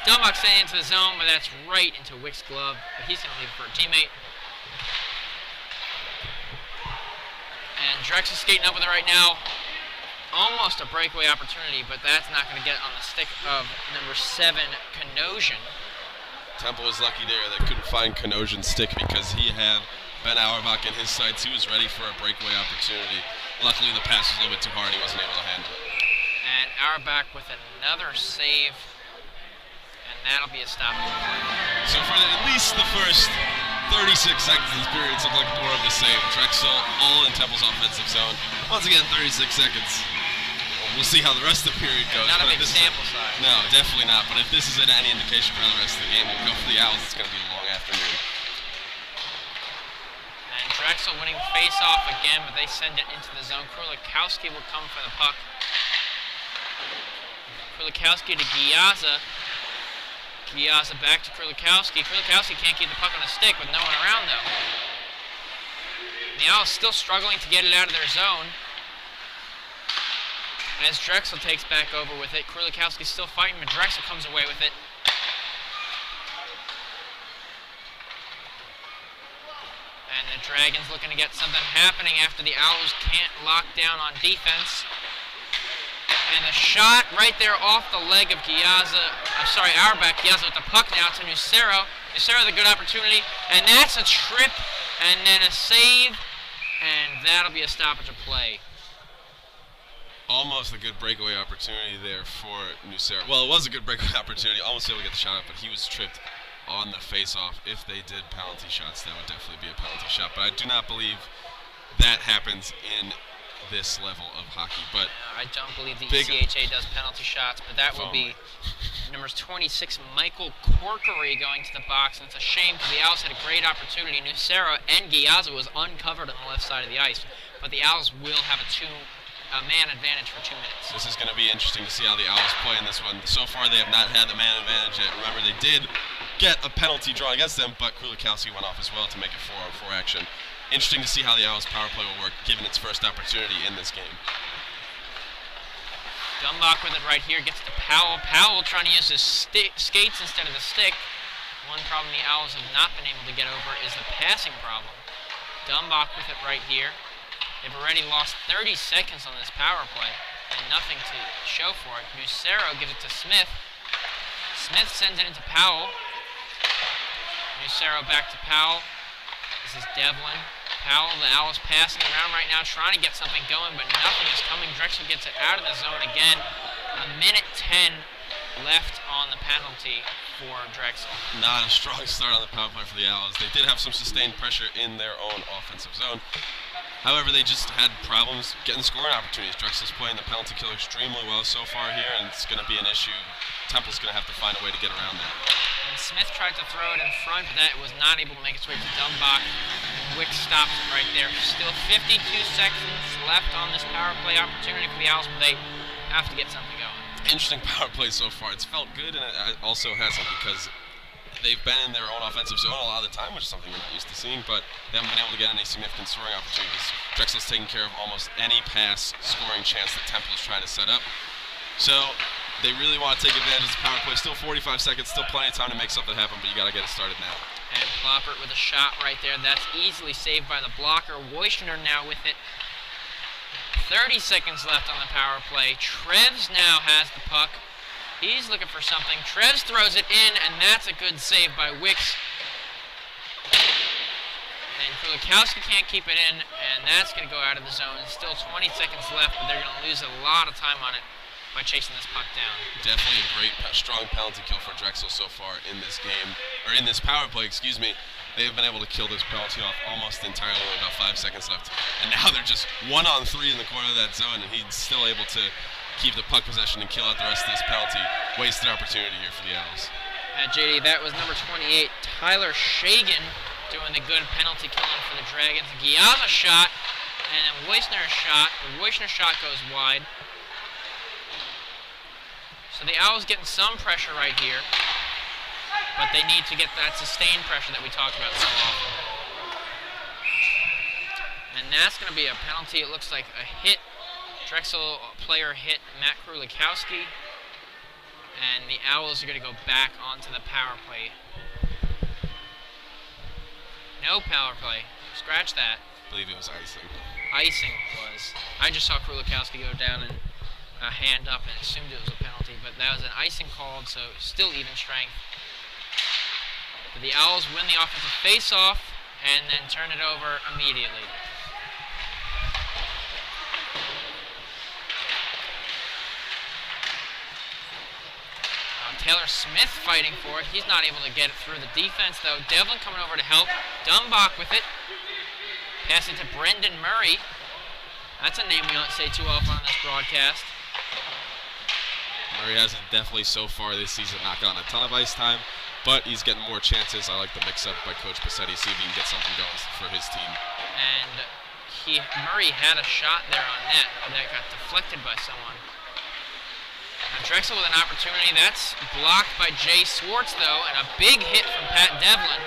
Speaker 1: Dumbach staying into the zone, but that's right into Wick's glove, but he's going to leave it for a teammate. And Drexel skating up with it right now. Almost a breakaway opportunity, but that's not going to get on the stick of number 7, Kanosian.
Speaker 2: Temple was lucky there. They couldn't find Kanosian's stick because he had Ben Auerbach in his sights. He was ready for a breakaway opportunity. Luckily, the pass was a little bit too hard. He wasn't able to handle it.
Speaker 1: And Auerbach with another save, and that'll be a stop.
Speaker 2: So for at least the first 36 seconds of this period, it looked like more of the same. Drexel all in Temple's offensive zone. Once again, 36 seconds. We'll see how the rest of the period goes.
Speaker 1: Not a big sample size.
Speaker 2: No, definitely not. But if this isn't any indication for how the rest of the game will go for the Owls, it's going to be a long afternoon.
Speaker 1: And Drexel winning face-off again, but they send it into the zone. Krulikowski will come for the puck. Krulikowski to Giazza. Giazza back to Krulikowski. Krulikowski can't keep the puck on a stick with no one around, though. The Owls still struggling to get it out of their zone. As Drexel takes back over with it, Krulikowski's still fighting, but Drexel comes away with it. And the Dragons looking to get something happening after the Owls can't lock down on defense. And the shot right there off the leg of Auerbach. Giazza with the puck now to Nucero. Nucero with a good opportunity, and that's a trip, and then a save, and that'll be a stoppage of play.
Speaker 2: Almost a good breakaway opportunity there for Nucero. Well, it was a good breakaway opportunity. Almost able to get the shot up, but he was tripped on the face-off. If they did penalty shots, that would definitely be a penalty shot. But I do not believe that happens in this level of hockey. But
Speaker 1: I don't believe the ECHA does penalty shots, but that will be numbers 26, Michael Corkery, going to the box. And it's a shame because the Owls had a great opportunity. Nucero and Giazza was uncovered on the left side of the ice, but the Owls will have a man advantage for 2 minutes.
Speaker 2: This is going to be interesting to see how the Owls play in this one. So far, they have not had the man advantage yet. Remember, they did get a penalty drawn against them, but Krulikowski went off as well to make it 4-on-4 action. Interesting to see how the Owls' power play will work, given its first opportunity in this game.
Speaker 1: Dumbach with it right here, gets to Powell. Powell trying to use his skates instead of the stick. One problem the Owls have not been able to get over is the passing problem. Dumbach with it right here. They've already lost 30 seconds on this power play and nothing to show for it. Nucero gives it to Smith. Smith sends it into Powell. Nucero back to Powell. This is Devlin. Powell, the Owls passing around right now, trying to get something going, but nothing is coming. Drexel gets it out of the zone again. 1:10 left on the penalty for Drexel.
Speaker 2: Not a strong start on the power play for the Owls. They did have some sustained pressure in their own offensive zone. However, they just had problems getting scoring opportunities. Drexel's playing the penalty kill extremely well so far here, and it's going to be an issue. Temple's going to have to find a way to get around that.
Speaker 1: And Smith tried to throw it in front, but that was not able to make its way to Dumbach. Wick stops it right there. Still 52 seconds left on this power play opportunity for the Owls, but they have to get something going.
Speaker 2: Interesting power play so far. It's felt good, and it also hasn't, because they've been in their own offensive zone a lot of the time, which is something we're not used to seeing, but they haven't been able to get any significant scoring opportunities. Drexel's taking care of almost any pass scoring chance that Temple is trying to set up. So they really want to take advantage of the power play. Still 45 seconds, still plenty of time to make something happen, but you got to get it started now.
Speaker 1: And Kloppert with a shot right there. That's easily saved by the blocker. Woischner now with it. 30 seconds left on the power play. Trevs now has the puck. He's looking for something. Trevs throws it in, and that's a good save by Wicks. And Krulikowski can't keep it in, and that's going to go out of the zone. Still 20 seconds left, but they're going to lose a lot of time on it by chasing this puck down.
Speaker 2: Definitely a great, strong penalty kill for Drexel so far in this game, or in this power play, excuse me. They have been able to kill this penalty off almost entirely with about 5 seconds left. And now they're just 1-on-3 in the corner of that zone, and he's still able to keep the puck possession and kill out the rest of this penalty. Wasted opportunity here for the Owls.
Speaker 1: JD, that was number 28, Tyler Shagan, doing the good penalty killing for the Dragons. Giazza shot, and then Woischner's shot. The Woischner shot goes wide. So the Owls getting some pressure right here, but they need to get that sustained pressure that we talked about so often. And that's going to be a penalty. It looks like a hit. Drexel player hit Matt Krulikowski. And the Owls are going to go back onto the power play. No power play. Scratch that.
Speaker 2: I believe it was icing.
Speaker 1: Icing was. I just saw Krulikowski go down and a hand up and assumed it was a penalty, but that was an icing called, so still even strength. But the Owls win the offensive face-off and then turn it over immediately. Taylor Smith fighting for it. He's not able to get it through the defense, though. Devlin coming over to help. Dumbach with it. Pass it to Brendan Murray. That's a name we don't say too often on this broadcast.
Speaker 2: Murray hasn't definitely so far this season not gotten a ton of ice time, but he's getting more chances. I like the mix-up by Coach Bassetti, see if he can get something going for his team.
Speaker 1: And Murray had a shot there on net that got deflected by someone. Now Drexel with an opportunity. That's blocked by Jay Swartz, though, and a big hit from Pat Devlin.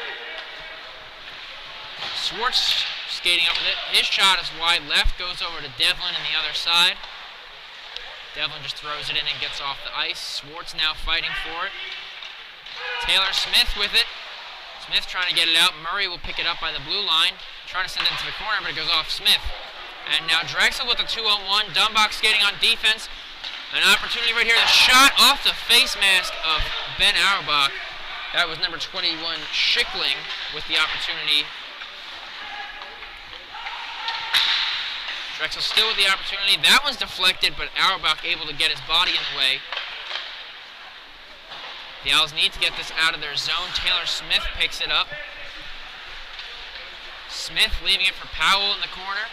Speaker 1: Swartz skating up with it. His shot is wide left, goes over to Devlin on the other side. Devlin just throws it in and gets off the ice. Swartz now fighting for it. Taylor Smith with it. Smith trying to get it out. Murray will pick it up by the blue line. Trying to send it to the corner, but it goes off Smith. And now Drexel with a 2-on-1. Dumbach skating on defense. An opportunity right here. The shot off the face mask of Ben Auerbach. That was number 21, Schickling, with the opportunity. Drexel still with the opportunity. That one's deflected, but Auerbach able to get his body in the way. The Owls need to get this out of their zone. Taylor Smith picks it up. Smith leaving it for Powell in the corner.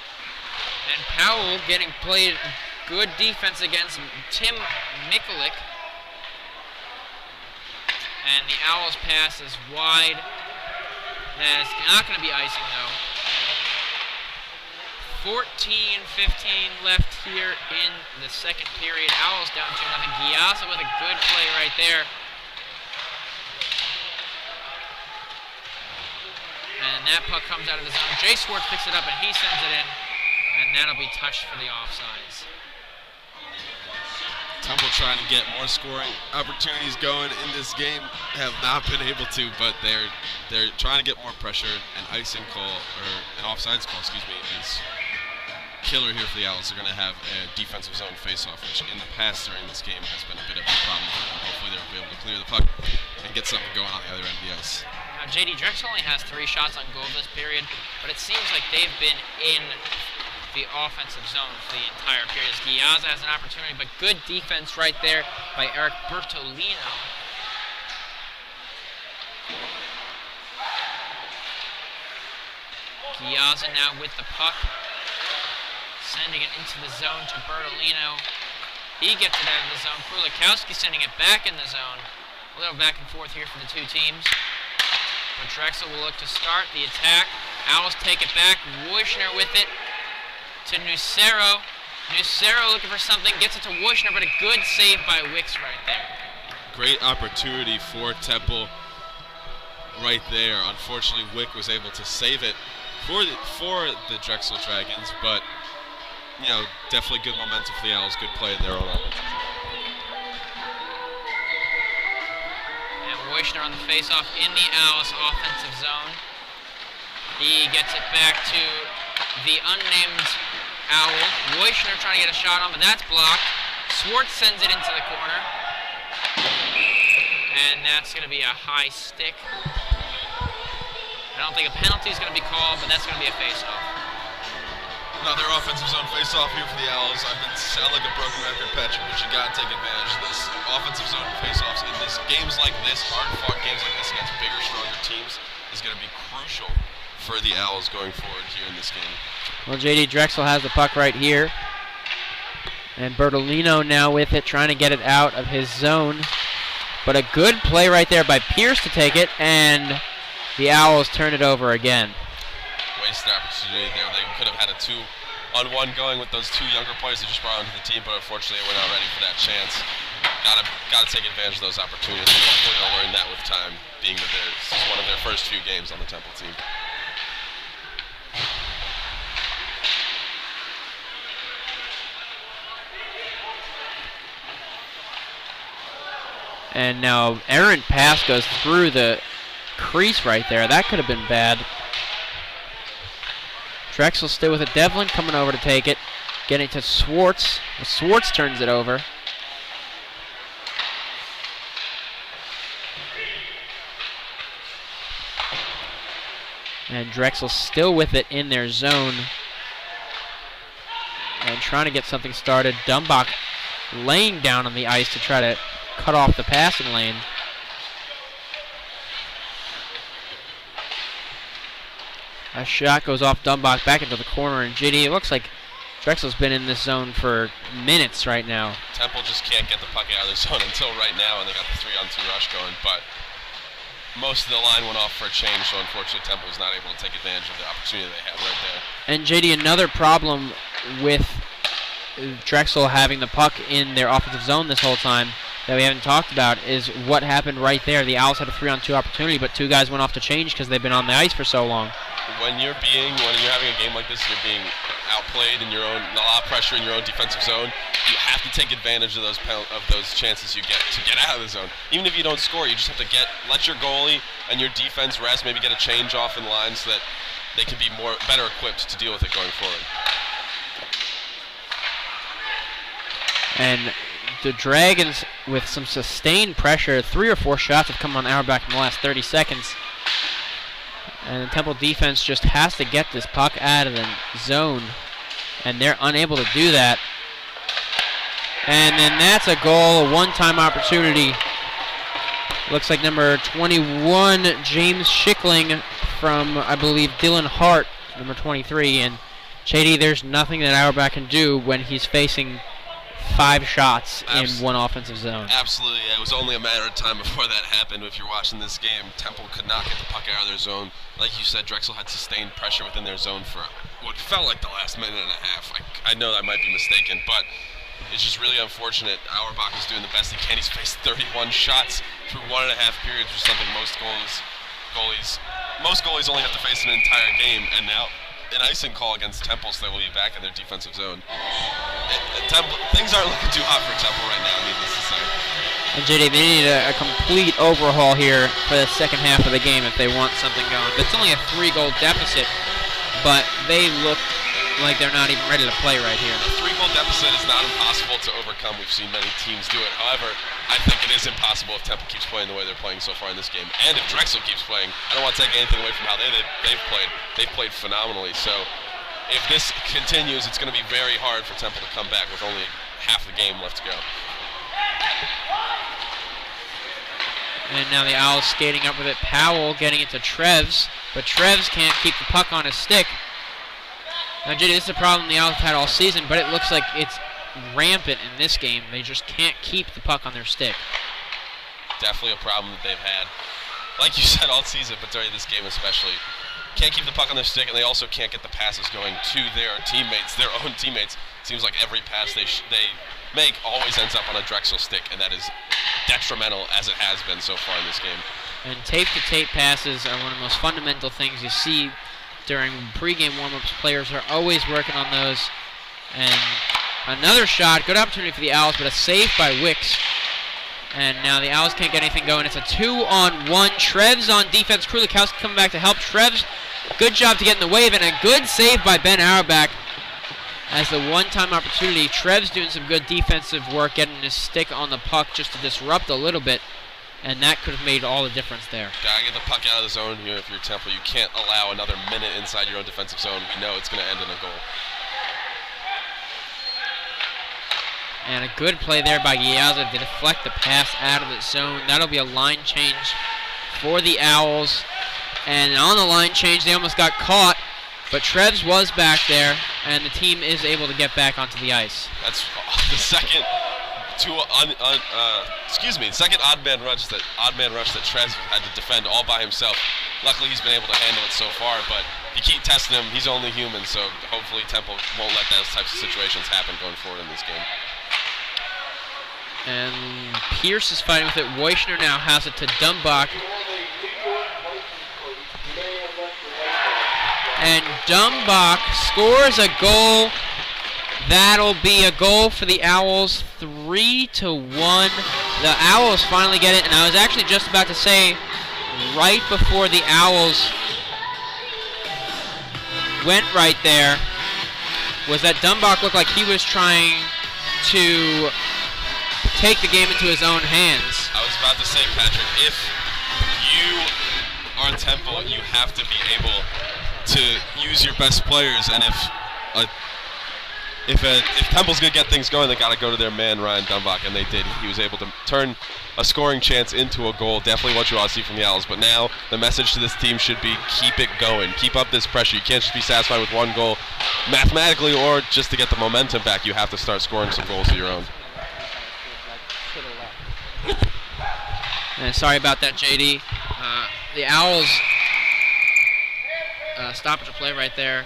Speaker 1: And Powell getting played good defense against Tim Mikulik. And the Owls pass is wide. That is not going to be icing, though. 14-15 left here in the second period. Owls down 2-0. Giazza with a good play right there. And that puck comes out of the zone. Jay Swartz picks it up and he sends it in. And that'll be touched for the offsides.
Speaker 2: Temple trying to get more scoring opportunities going in this game. Have not been able to, but they're trying to get more pressure. An icing call, or an offsides call, excuse me, is killer here for the Owls. They're going to have a defensive zone face-off, which in the past during this game has been a bit of a problem for them. Hopefully they'll be able to clear the puck and get something going on the other end of the ice.
Speaker 1: Now JD Drexel only has 3 shots on goal this period, but it seems like they've been in the offensive zone for the entire period. As Giazza has an opportunity, but good defense right there by Eric Bertolino. Giazza now with the puck, sending it into the zone to Bertolino. He gets it out of the zone. Krulikowski sending it back in the zone. A little back and forth here for the two teams. But Drexel will look to start the attack. Owls take it back. Wojcner with it to Nucero. Nucero looking for something, gets it to Wojcner, but a good save by Wicks right there.
Speaker 2: Great opportunity for Temple right there. Unfortunately, Wick was able to save it for the Drexel Dragons, but you know, definitely good momentum for the Owls. Good play in their own offense.
Speaker 1: And Wojcner on the faceoff in the Owls offensive zone. He gets it back to the unnamed Owl. Wojcner trying to get a shot on, but that's blocked. Swartz sends it into the corner. And that's going to be a high stick. I don't think a penalty is going to be called, but that's going to be a faceoff.
Speaker 2: Another offensive zone face-off here for the Owls. I've been sound like a broken record, Patrick, but you got to take advantage of this. Offensive zone face-offs in this games like this, hard-fought games like this against bigger, stronger teams, is going to be crucial for the Owls going forward here in this game.
Speaker 4: Well, JD Drexel has the puck right here, and Bertolino now with it, trying to get it out of his zone. But a good play right there by Pierce to take it, and the Owls turn it over again.
Speaker 2: Wasted opportunity there. They could have had a 2-on-1 going with those 2 younger players they just brought onto the team, but unfortunately we're not ready for that chance. Gotta take advantage of those opportunities. Hopefully they'll learn that with time, being that this is one of their first few games on the Temple team.
Speaker 4: And now errant pass goes through the crease right there. That could have been bad. Drexel still with it. Devlin coming over to take it. Getting to Swartz. Swartz turns it over. And Drexel still with it in their zone. And trying to get something started. Dumbach laying down on the ice to try to cut off the passing lane. A shot goes off Dumbach back into the corner, and JD, it looks like Drexel's been in this zone for minutes right now.
Speaker 2: Temple just can't get the puck out of the zone until right now, and they got the 3-on-2 rush going, but most of the line went off for a change, so unfortunately Temple was not able to take advantage of the opportunity they had right there.
Speaker 4: And JD, another problem with Drexel having the puck in their offensive zone this whole time that we haven't talked about is what happened right there. The Owls had a 3-on-2 opportunity, but two guys went off to change because they've been on the ice for so long.
Speaker 2: When you're having a game like this, you're being outplayed in your own, a lot of pressure in your own defensive zone. You have to take advantage of those chances you get to get out of the zone. Even if you don't score, you just have to let your goalie and your defense rest, maybe get a change off in line so that they can be better equipped to deal with it going forward.
Speaker 4: And the Dragons, with some sustained pressure, 3 or 4 shots have come on Auerbach in the last 30 seconds. And the Temple defense just has to get this puck out of the zone, and they're unable to do that. And then that's a goal, a one-time opportunity. Looks like number 21, James Schickling from, I believe, Dylan Hart, number 23. And JD, there's nothing that Auerbach can do when he's facing 5 shots in one offensive zone.
Speaker 2: Absolutely. It was only a matter of time before that happened. If you're watching this game, Temple could not get the puck out of their zone. Like you said, Drexel had sustained pressure within their zone for what felt like the last minute and a half. I know I might be mistaken, but it's just really unfortunate. Auerbach is doing the best he can. He's faced 31 shots through 1.5 periods, which is something most goalies only have to face an entire game, and now an icing call against Temple, so they will be back in their defensive zone. Things aren't looking too hot for Temple right now, needless to say.
Speaker 4: And JD, they need a complete overhaul here for the second half of the game if they want something going. It's only a 3-goal deficit, but they look like they're not even ready to play right here.
Speaker 2: A 3-goal deficit is not impossible to overcome. We've seen many teams do it. However, I think it is impossible if Temple keeps playing the way they're playing so far in this game. And if Drexel keeps playing, I don't want to take anything away from how they've played. They've played phenomenally. So if this continues, it's going to be very hard for Temple to come back with only half the game left to go.
Speaker 4: And now the Owls skating up with it. Powell getting it to Trevs, but Trevs can't keep the puck on his stick. Now, JD, this is a problem the Owls have had all season, but it looks like it's rampant in this game. They just can't keep the puck on their stick.
Speaker 2: Definitely a problem that they've had. Like you said, all season, but during this game especially. Can't keep the puck on their stick, and they also can't get the passes going to their teammates, their own teammates. It seems like every pass they make always ends up on a Drexel stick, and that is detrimental as it has been so far in this game. And
Speaker 4: tape-to-tape passes are one of the most fundamental things you see during pregame warm-ups. Players are always working on those. And another shot, good opportunity for the Owls, but a save by Wicks. And now the Owls can't get anything going. It's a 2-on-1. Trevs on defense. Krulikowski coming back to help. Trevs, good job to get in the wave, and a good save by Ben Auerbach as the one-time opportunity. Trevs doing some good defensive work, getting his stick on the puck just to disrupt a little bit, and that could have made all the difference there.
Speaker 2: Gotta get the puck out of the zone here if you're Temple. You can't allow another minute inside your own defensive zone. We know it's going to end in a goal.
Speaker 4: And a good play there by Giazza to deflect the pass out of the zone. That'll be a line change for the Owls. And on the line change, they almost got caught, but Trevs was back there, and the team is able to get back onto the ice.
Speaker 2: That's the second second odd man rush that Trevs had to defend all by himself. Luckily, he's been able to handle it so far, but you keep testing him. He's only human, so hopefully Temple won't let those types of situations happen going forward in this game.
Speaker 4: And Pierce is fighting with it. Weichner now has it to Dumbach. And Dumbach scores a goal. That'll be a goal for the Owls, 3-1. the Owls finally get it, and I was actually just about to say, right before the Owls went right there, was that Dumbach looked like he was trying to take the game into his own hands.
Speaker 2: I was about to say, Patrick, if you are Temple, you have to be able to use your best players, and if Temple's going to get things going, they got to go to their man, Ryan Dumbach, and they did. He was able to turn a scoring chance into a goal. Definitely what you want to see from the Owls, but now the message to this team should be keep it going. Keep up this pressure. You can't just be satisfied with one goal mathematically or just to get the momentum back. You have to start scoring some goals of your own.
Speaker 4: And sorry about that, JD. The Owls stoppage of play right there.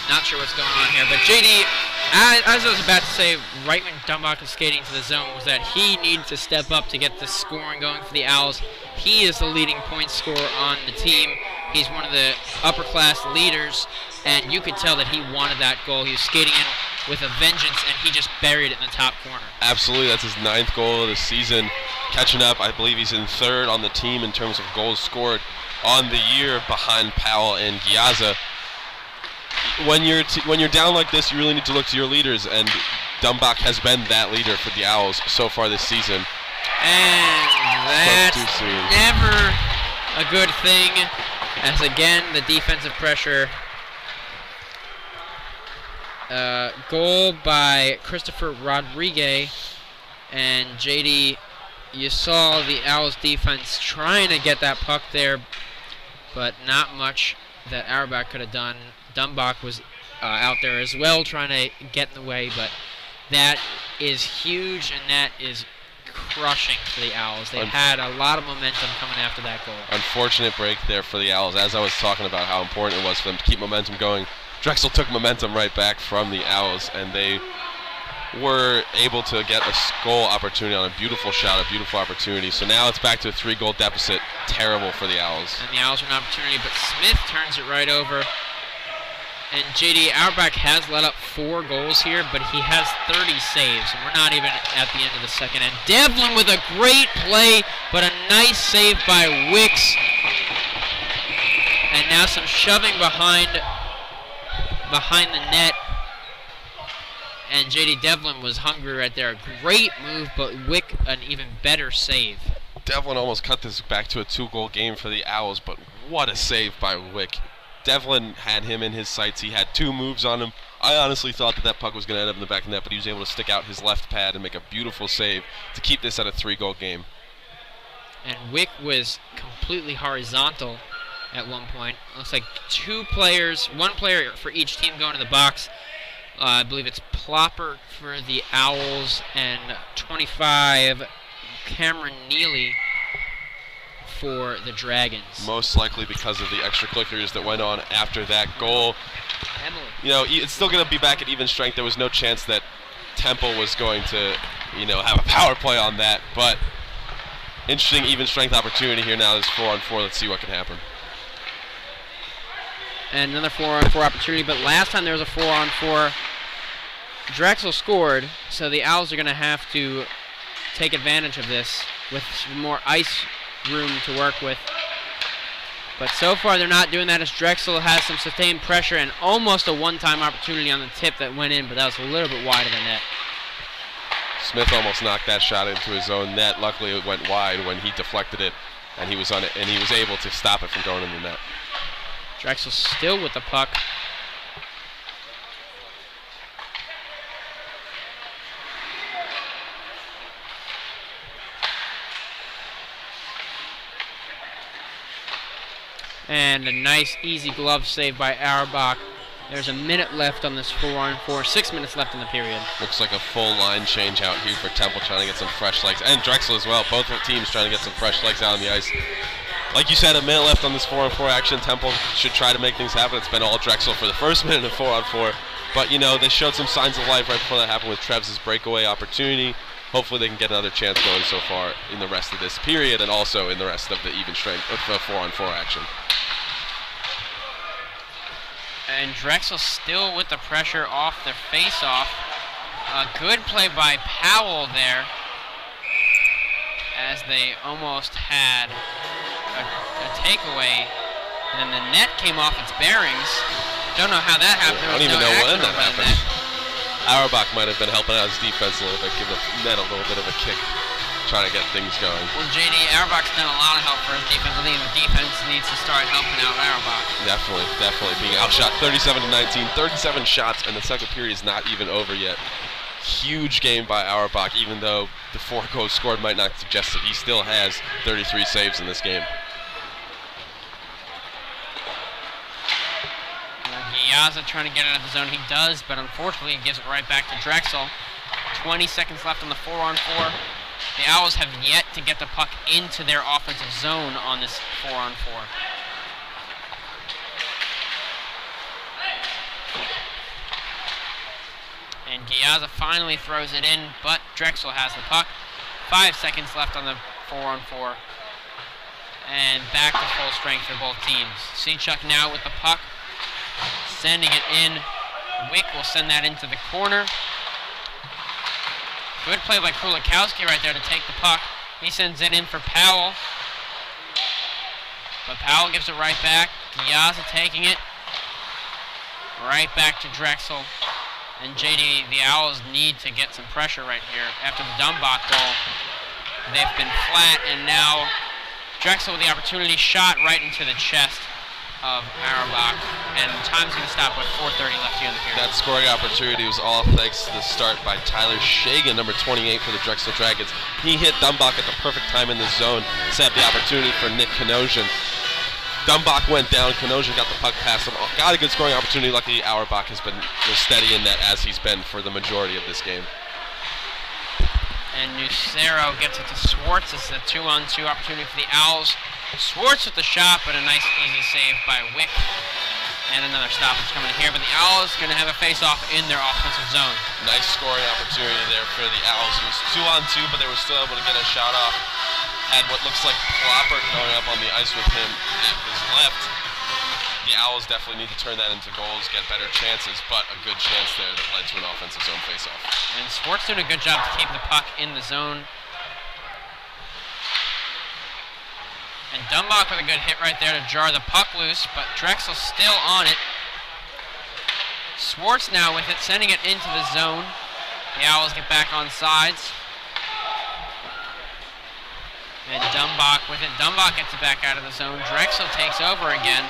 Speaker 4: Not sure what's going on here, but JD, as I was about to say, right when Dumbach was skating to the zone, was that he needed to step up to get the scoring going for the Owls. He is the leading point scorer on the team. He's one of the upper-class leaders, and you could tell that he wanted that goal. He was skating in with a vengeance, and he just buried it in the top corner.
Speaker 2: Absolutely, that's his 9th goal of the season. Catching up, I believe he's in 3rd on the team in terms of goals scored on the year behind Powell and Giazza. When you're down like this, you really need to look to your leaders, and Dumbach has been that leader for the Owls so far this season.
Speaker 4: And that's never a good thing, as again the defensive pressure. Goal by Christopher Rodriguez, and JD, you saw the Owls defense trying to get that puck there, but not much that Auerbach could have done. Dumbach was out there as well trying to get in the way, but that is huge, and that is crushing for the Owls. They had a lot of momentum coming after that goal.
Speaker 2: Unfortunate break there for the Owls. As I was talking about how important it was for them to keep momentum going, Drexel took momentum right back from the Owls, and they were able to get a goal opportunity on a beautiful shot, a beautiful opportunity. So now it's back to a 3-goal deficit. Terrible for the Owls.
Speaker 4: And the Owls have an opportunity, but Smith turns it right over. And JD, Auerbach has let up 4 goals here, but he has 30 saves, and we're not even at the end of the second. And Devlin with a great play, but a nice save by Wicks. And now some shoving behind the net. And JD Devlin was hungry right there. A great move, but Wick an even better save.
Speaker 2: Devlin almost cut this back to a 2-goal game for the Owls, but what a save by Wick. Devlin had him in his sights. He had 2 moves on him. I honestly thought that puck was going to end up in the back of the net, but he was able to stick out his left pad and make a beautiful save to keep this at a 3-goal game.
Speaker 4: And Wick was completely horizontal at one point. Looks like 2 players, 1 player for each team going to the box. I believe it's Plopper for the Owls and 25 Cameron Neely for the Dragons.
Speaker 2: Most likely because of the extra clickers that went on after that goal.
Speaker 4: Emily.
Speaker 2: You know, it's still going to be back at even strength. There was no chance that Temple was going to, have a power play on that. But interesting even strength opportunity here now. This 4-on-4. Let's see what can happen.
Speaker 4: And another 4-on-4 opportunity, but last time there was a 4-on-4, Drexel scored, so the Owls are going to have to take advantage of this with some more ice room to work with. But so far they're not doing that, as Drexel has some sustained pressure and almost a one-time opportunity on the tip that went in, but that was a little bit wide of the net.
Speaker 2: Smith almost knocked that shot into his own net. Luckily it went wide when he deflected it, and he was on it, and he was able to stop it from going in the net.
Speaker 4: Drexel still with the puck. And a nice, easy glove save by Auerbach. There's a minute left on this 4-on-4. 6 minutes left in the period.
Speaker 2: Looks like a full line change out here for Temple, trying to get some fresh legs. And Drexel as well. Both teams trying to get some fresh legs out on the ice. Like you said, a minute left on this 4-on-4 action. Temple should try to make things happen. It's been all Drexel for the first minute of 4-on-4. But, they showed some signs of life right before that happened with Trev's breakaway opportunity. Hopefully they can get another chance going so far in the rest of this period and also in the rest of the even strength of the 4-on-4 action.
Speaker 4: And Drexel still with the pressure off the face-off. A good play by Powell there.
Speaker 1: as they almost had a takeaway, and the net came off its bearings. Don't know how that happened.
Speaker 2: I don't even know when that happened. Auerbach might have been helping out his defense a little bit, give the net a little bit of a kick, trying to get things going.
Speaker 1: Well, JD, Auerbach's done a lot of help for his defense. I think the defense needs to start helping out Auerbach.
Speaker 2: Definitely being outshot 37-19, 37 shots, and the second period is not even over yet. Huge game by Auerbach, even though the 4 goals scored might not suggest it. He still has 33 saves in this game.
Speaker 1: Giazza trying to get it out of the zone. He does, but unfortunately he gives it right back to Drexel. 20 seconds left on the 4-on-4. The Owls have yet to get the puck into their offensive zone on this 4-on-4. And Giazza finally throws it in, but Drexel has the puck. 5 seconds left on the 4-on-4. And back to full strength for both teams. Sechuk now with the puck, sending it in. Wick will send that into the corner. Good play by Kulikowski right there to take the puck. He sends it in for Powell. But Powell gives it right back. Giazza taking it. Right back to Drexel. And JD, the Owls need to get some pressure right here. After the Dumbach goal, they've been flat, and now Drexel with the opportunity, shot right into the chest of Auerbach, and time's going to stop with 4:30 left here in the period.
Speaker 2: That scoring opportunity was all thanks to the start by Tyler Shagan, number 28 for the Drexel Dragons. He hit Dumbach at the perfect time in the zone, set up the opportunity for Nick Kanosian. Dumbach went down, Kanosian got the puck past him, got a good scoring opportunity. Luckily, Auerbach was steady in that, as he's been for the majority of this game.
Speaker 1: And Nucero gets it to Swartz. This is a 2-on-2 opportunity for the Owls. Swartz with the shot, but a nice easy save by Wick. And another stoppage coming here, but the Owls going to have a face-off in their offensive zone.
Speaker 2: Nice scoring opportunity there for the Owls. It was 2-on-2, but they were still able to get a shot off. Had what looks like Plopper going up on the ice with him at his left. The Owls definitely need to turn that into goals, get better chances, but a good chance there that led to an offensive zone face-off.
Speaker 1: And Swartz doing a good job to keep the puck in the zone. And Dumbach with a good hit right there to jar the puck loose, but Drexel still on it. Swartz now with it, sending it into the zone. The Owls get back on sides. And Dumbach with it. Dumbach gets it back out of the zone. Drexel takes over again.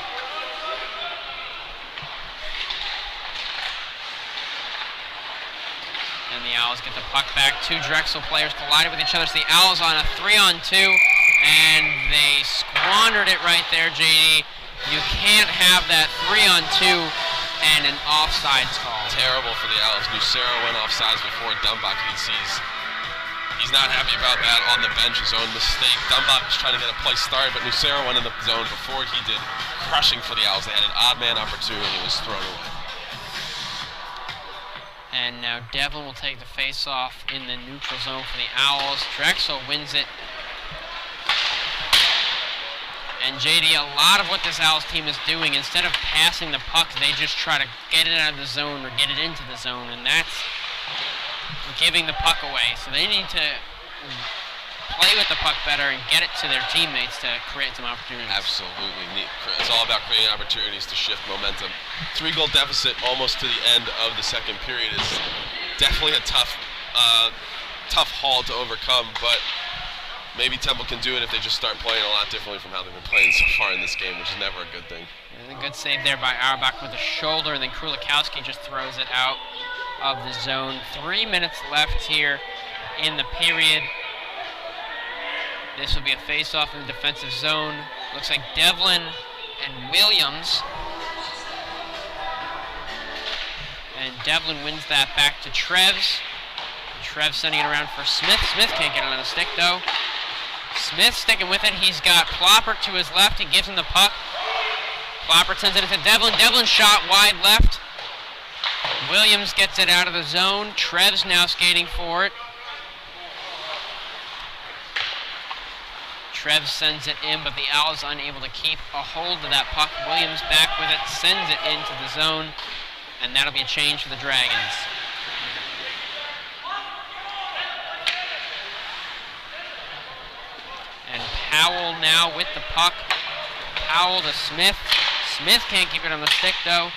Speaker 1: And the Owls get the puck back. 2 Drexel players collided with each other. So the Owls on a 3-on-2. And they squandered it right there, JD. You can't have that 3-on-2 and an offsides call.
Speaker 2: Terrible for the Owls. Nucero went offsides before Dumbach. He's not happy about that on the bench, his own mistake. Dumbach was trying to get a play started, but Nucero went in the zone before he did, crushing for the Owls. They had an odd man opportunity, it was thrown away.
Speaker 1: And now Devlin will take the face-off in the neutral zone for the Owls. Drexel wins it. And JD, a lot of what this Owls team is doing, instead of passing the puck, they just try to get it out of the zone or get it into the zone, and that's giving the puck away. So they need to play with the puck better and get it to their teammates to create some opportunities.
Speaker 2: Absolutely. It's all about creating opportunities to shift momentum. 3-goal deficit almost to the end of the second period is definitely a tough haul to overcome, but maybe Temple can do it if they just start playing a lot differently from how they've been playing so far in this game, which is never a good thing.
Speaker 1: And a good save there by Auerbach with the shoulder, and then Kulikowski just throws it out of the zone. 3 minutes left here in the period. This will be a face-off in the defensive zone. Looks like Devlin and Williams. And Devlin wins that back to Treves. Treves sending it around for Smith. Smith can't get it on the stick though. Smith sticking with it. He's got Plopper to his left. He gives him the puck. Plopper sends it into Devlin. Devlin shot wide left. Williams gets it out of the zone. Treves now skating for it. Treves sends it in, but the Owls unable to keep a hold of that puck. Williams back with it, sends it into the zone, and that'll be a change for the Dragons. Powell now with the puck. Powell to Smith. Smith can't keep it on the stick though.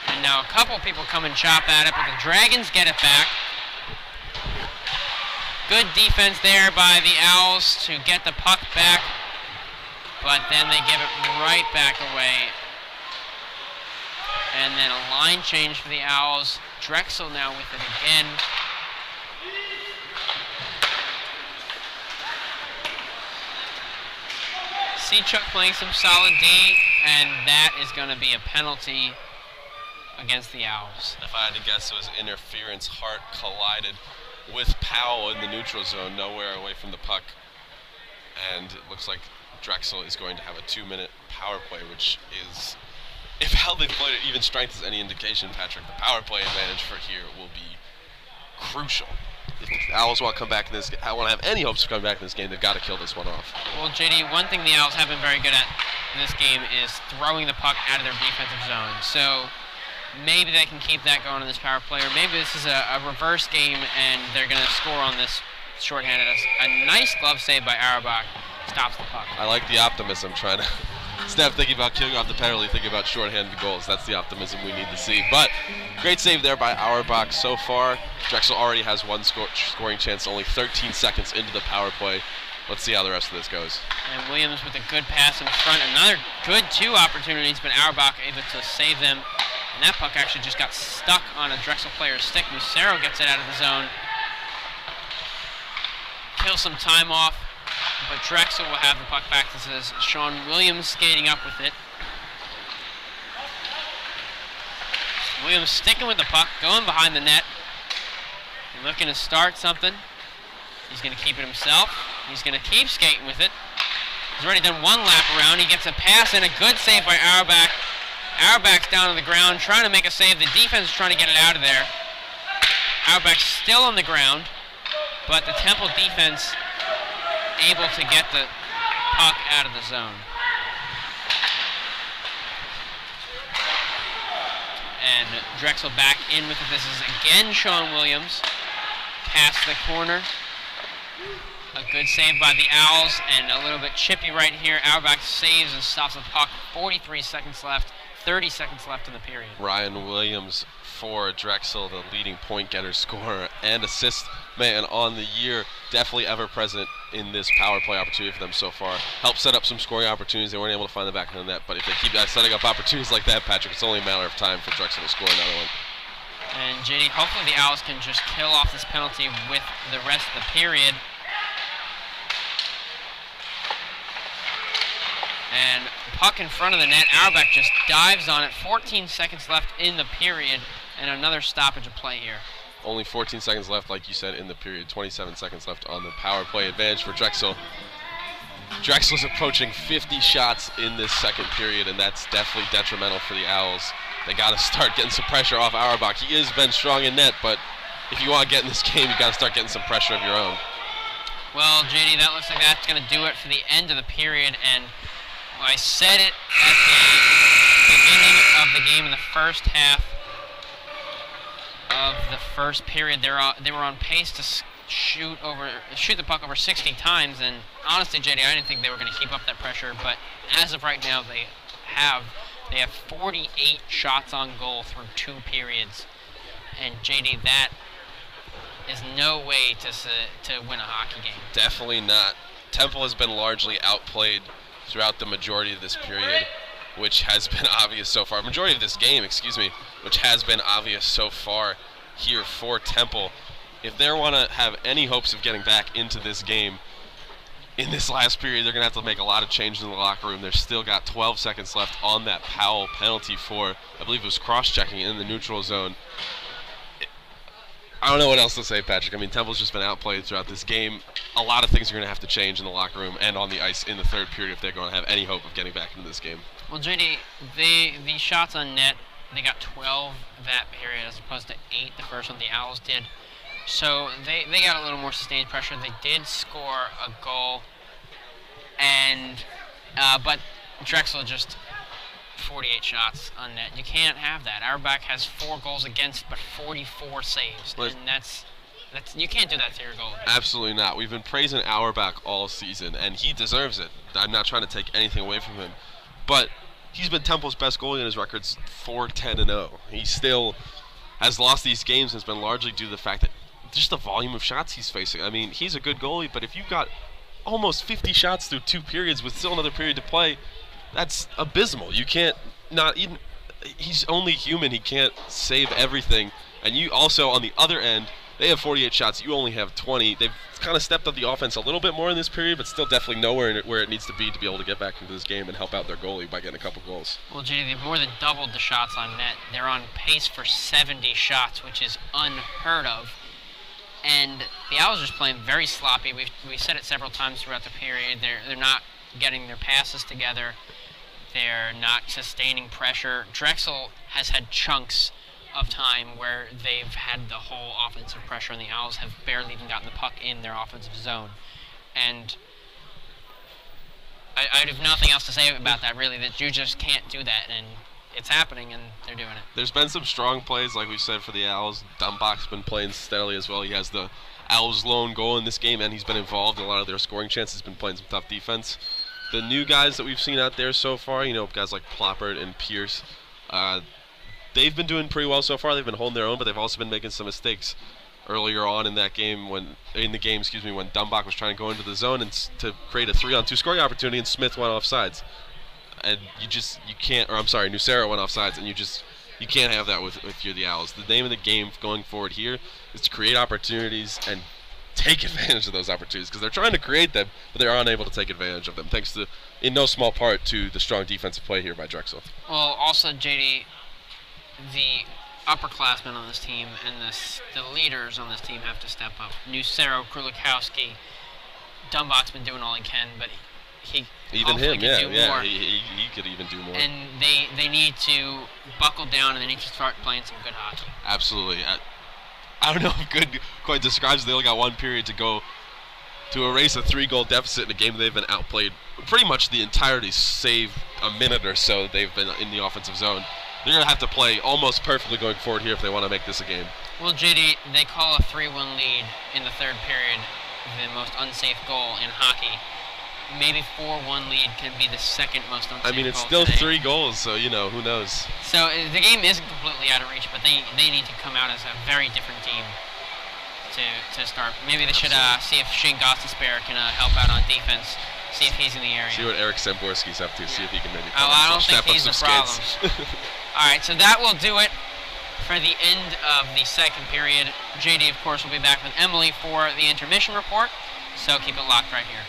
Speaker 1: And now a couple people come and chop at it, but the Dragons get it back. Good defense there by the Owls to get the puck back, but then they give it right back away. And then a line change for the Owls. Drexel now with it again. Seachuk playing some solid D, and that is going to be a penalty against the Owls.
Speaker 2: If I had to guess, it was interference. Hart collided with Powell in the neutral zone, nowhere away from the puck. And it looks like Drexel is going to have a 2-minute power play, which is, if how they played it, even strength is any indication, Patrick, the power play advantage for here will be crucial. If the Owls want to come back in this, I want to have any hopes of coming back in this game, they've got to kill this one off.
Speaker 1: Well, JD, one thing the Owls have been very good at in this game is throwing the puck out of their defensive zone. So maybe they can keep that going in this power play, or maybe this is a reverse game and they're going to score on this shorthanded. A nice glove save by Auerbach stops the puck.
Speaker 2: I like the optimism, trying to instead of thinking about killing off the penalty, thinking about shorthanded goals. That's the optimism we need to see. But great save there by Auerbach so far. Drexel already has one scoring chance, only 13 seconds into the power play. Let's see how the rest of this goes. And
Speaker 1: Williams with a good pass in front. Another good 2 opportunities, but Auerbach able to save them. And that puck actually just got stuck on a Drexel player's stick. Lucero gets it out of the zone. Kills some time off, but Drexel will have the puck back. This is Sean Williams skating up with it. Williams sticking with the puck, going behind the net. Looking to start something. He's going to keep it himself. He's going to keep skating with it. He's already done 1 lap around. He gets a pass and a good save by Auerbach. Auerbach's down on the ground trying to make a save. The defense is trying to get it out of there. Auerbach's still on the ground, but the Temple defense able to get the puck out of the zone. And Drexel back in with it. This is again Sean Williams. Past the corner. A good save by the Owls, and a little bit chippy right here. Auerbach saves and stops the puck. 43 seconds left. 30 seconds left in the period.
Speaker 2: Ryan Williams for Drexel, the leading point getter, scorer, and assist man on the year. Definitely ever present in this power play opportunity for them so far. Helped set up some scoring opportunities. They weren't able to find the back of the net, but if they keep setting up opportunities like that, Patrick, it's only a matter of time for Drexel to score another one.
Speaker 1: And JD, hopefully the Owls can just kill off this penalty with the rest of the period. And puck in front of the net. Auerbach just dives on it. 14 seconds left in the period, and another stoppage of play here.
Speaker 2: Only 14 seconds left, like you said, in the period. 27 seconds left on the power play advantage for Drexel. Drexel's approaching 50 shots in this second period, and that's definitely detrimental for the Owls. They got to start getting some pressure off Auerbach. He has been strong in net, but if you want to get in this game, you got to start getting some pressure of your own.
Speaker 1: Well, JD, that looks like that's going to do it for the end of the period, and I said it at the beginning of the game in the first half of the first period. They were on pace to shoot the puck over 60 times, and honestly, JD, I didn't think they were going to keep up that pressure, but as of right now, they have 48 shots on goal through 2 periods, and JD, that is no way to win a hockey game.
Speaker 2: Definitely not. Temple has been largely outplayed throughout the majority of this period, which has been obvious so far. Majority of this game, which has been obvious so far here for Temple. If they want to have any hopes of getting back into this game in this last period, they're going to have to make a lot of changes in the locker room. They've still got 12 seconds left on that Powell penalty for, I believe it was cross-checking in the neutral zone. I don't know what else to say, Patrick. I mean, Temple's just been outplayed throughout this game. A lot of things are going to have to change in the locker room and on the ice in the third period if they're going to have any hope of getting back into this game.
Speaker 1: Well, JD, the shots on net, they got 12 that period as opposed to 8 the first one the Owls did. So they got a little more sustained pressure. They did score a goal, and but Drexel just 48 shots on net. You can't have that. Auerbach has 4 goals against, but 44 saves, and that's You can't do that to your goalie.
Speaker 2: Absolutely not. We've been praising Auerbach all season, and he deserves it. I'm not trying to take anything away from him. But he's been Temple's best goalie, and his record's 4-10-0. He still has lost these games, and it's been largely due to the fact that just the volume of shots he's facing. I mean, he's a good goalie, but if you've got almost 50 shots through 2 periods with still another period to play, that's abysmal. You can't not even. He's only human. He can't save everything. And you also, on the other end, they have 48 shots. You only have 20. They've kind of stepped up the offense a little bit more in this period, but still definitely nowhere where it needs to be able to get back into this game and help out their goalie by getting a couple goals.
Speaker 1: Well, JD, they've more than doubled the shots on net. They're on pace for 70 shots, which is unheard of. And the Owls are just playing very sloppy. We said it several times throughout the period. They're not getting their passes together. They're not sustaining pressure. Drexel has had chunks of time where they've had the whole offensive pressure, and the Owls have barely even gotten the puck in their offensive zone. And I have nothing else to say about that, really, that you just can't do that, and it's happening, and they're doing it.
Speaker 2: There's been some strong plays, like we said, for the Owls. Dumbach's been playing steadily as well. He has the Owls' lone goal in this game, and he's been involved in a lot of their scoring chances, been playing some tough defense. The new guys that we've seen out there so far, guys like Ploppert and Pierce, they've been doing pretty well so far. They've been holding their own, but they've also been making some mistakes earlier on in that game when Dumbach was trying to go into the zone and to create a 3-on-2 scoring opportunity, and Smith went offsides. And Nucera went offsides, and you can't have that if you're the Owls. The name of the game going forward here is to create opportunities and take advantage of those opportunities, because they're trying to create them, but they're unable to take advantage of them, thanks to, in no small part, to the strong defensive play here by Drexel.
Speaker 1: Well, also, JD, the upperclassmen on this team and the leaders on this team have to step up. Nucera, Krulikowski, Dumbach's been doing all he can, but he
Speaker 2: even
Speaker 1: hopefully
Speaker 2: him,
Speaker 1: can do more.
Speaker 2: He could even do more.
Speaker 1: And they need to buckle down, and they need to start playing some good hockey.
Speaker 2: Absolutely. I don't know if good quite describes it. They only got 1 period to go to erase a 3-goal deficit in a game they've been outplayed pretty much the entirety, save a minute or so that they've been in the offensive zone. They're going to have to play almost perfectly going forward here if they want to make this a game.
Speaker 1: Well, JD, they call a 3-1 lead in the 3rd period the most unsafe goal in hockey. Maybe 4-1 lead can be the 2nd most unsafe goal.
Speaker 2: I mean, it's still
Speaker 1: today.
Speaker 2: 3 goals, so, who knows.
Speaker 1: So the game isn't completely out of reach, but they need to come out as a very different team to start. Maybe they should see if Shane Gostisbehere can help out on defense, see if he's in the area.
Speaker 2: See what Eric Samborski's up to, see if he can maybe
Speaker 1: I don't think he's the problem. All right, so that will do it for the end of the 2nd period. JD, of course, will be back with Emily for the intermission report, so keep it locked right here.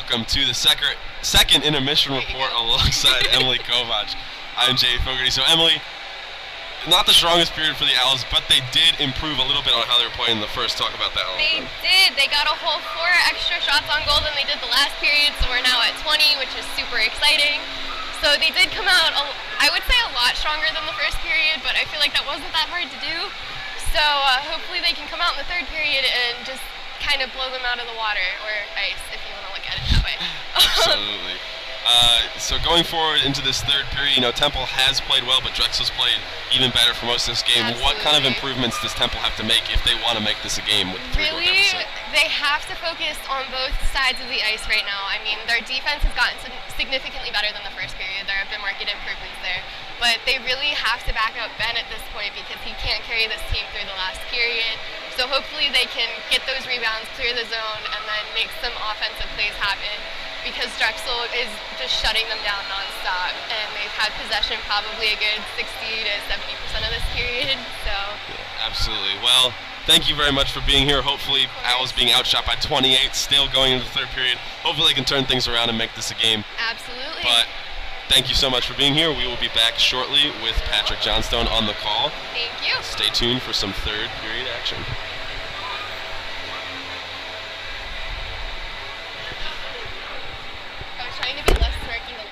Speaker 2: welcome to the second intermission report alongside Emily Kovac. I'm Jay Fogarty. So Emily, not the strongest period for the Owls, but they did improve a little bit on how they were playing in the first. Talk about that a little
Speaker 3: They
Speaker 2: bit.
Speaker 3: did. They got a whole 4 extra shots on goal than they did the last period, so we're now at 20, which is super exciting. So they did come out, I would say, a lot stronger than the first period, but I feel like that wasn't that hard to do. So hopefully they can come out in the third period and just kind of blow them out of the water, or ice, if you want to look at it that way.
Speaker 2: Absolutely. So going forward into this third period, Temple has played well, but Drexel's played even better for most of this game.
Speaker 3: Absolutely.
Speaker 2: What kind of improvements does Temple have to make if they want to make this a game with 3-goal
Speaker 3: Really,
Speaker 2: deficit?
Speaker 3: they have to focus on both sides of the ice right now. I mean, their defense has gotten significantly better than the first period. There have been marked improvements there. But they really have to back up Ben at this point because he can't carry this team through the last period. So hopefully they can get those rebounds, clear the zone, and then make some offensive plays happen, because Drexel is just shutting them down nonstop, and they've had possession probably a good 60 to 70% of this period. So
Speaker 2: Yeah, absolutely. Well, thank you very much for being here. Hopefully Owls being outshot by 28, still going into the third period. Hopefully they can turn things around and make this a game.
Speaker 3: absolutely.
Speaker 2: But thank you so much for being here. We will be back shortly with Patrick Johnstone on the call.
Speaker 3: Thank you.
Speaker 2: Stay tuned for some third period action.
Speaker 3: I was trying to be less snarky than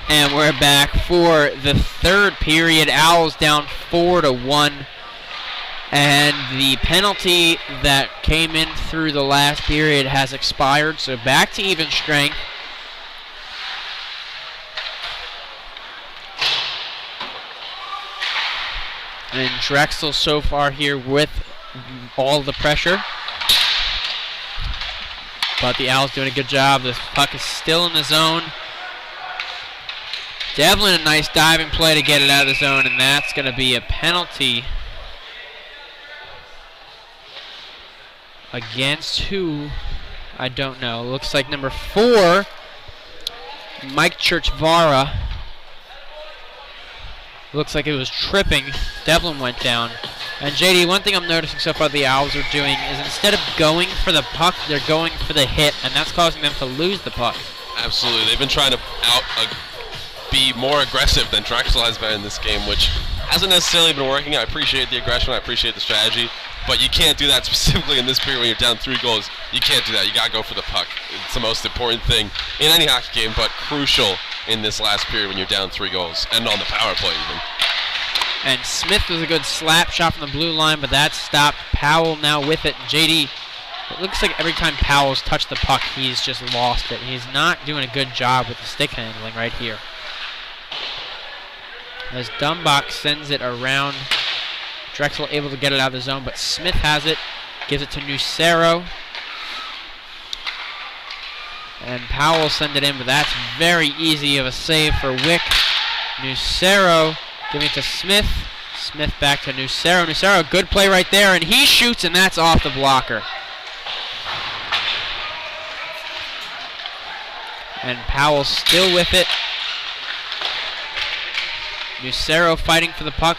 Speaker 4: And we're back for the third period. Owls down 4-1. And the penalty that came in through the last period has expired, so back to even strength. And Drexel so far here with all the pressure. But the Owls doing a good job. The puck is still in the zone. Devlin, a nice diving play to get it out of the zone, and that's going to be a penalty against who? I don't know. Looks like number 4, Mike Churchvara. Looks like it was tripping. Devlin went down. And JD, one thing I'm noticing so far the Owls are doing is instead of going for the puck, they're going for the hit, and that's causing them to lose the puck.
Speaker 2: Absolutely. They've been trying to be more aggressive than Drexel has been in this game, which hasn't necessarily been working. I appreciate the aggression. I appreciate the strategy. But you can't do that specifically in this period when you're down 3 goals. You can't do that. You got to go for the puck. It's the most important thing in any hockey game, but crucial in this last period when you're down 3 goals and on the power play even.
Speaker 4: And Smith was a good slap shot from the blue line, but that stopped. Powell now with it. JD, it looks like every time Powell's touched the puck, he's just lost it. He's not doing a good job with the stick handling right here. As Dumbach sends it around, Drexel able to get it out of the zone, but Smith has it, gives it to Nucero. And Powell sends it in, but that's very easy of a save for Wick. Nucero giving it to Smith. Smith back to Nucero. Nucero, good play right there, and he shoots, and that's off the blocker. And Powell still with it. Nucero fighting for the puck.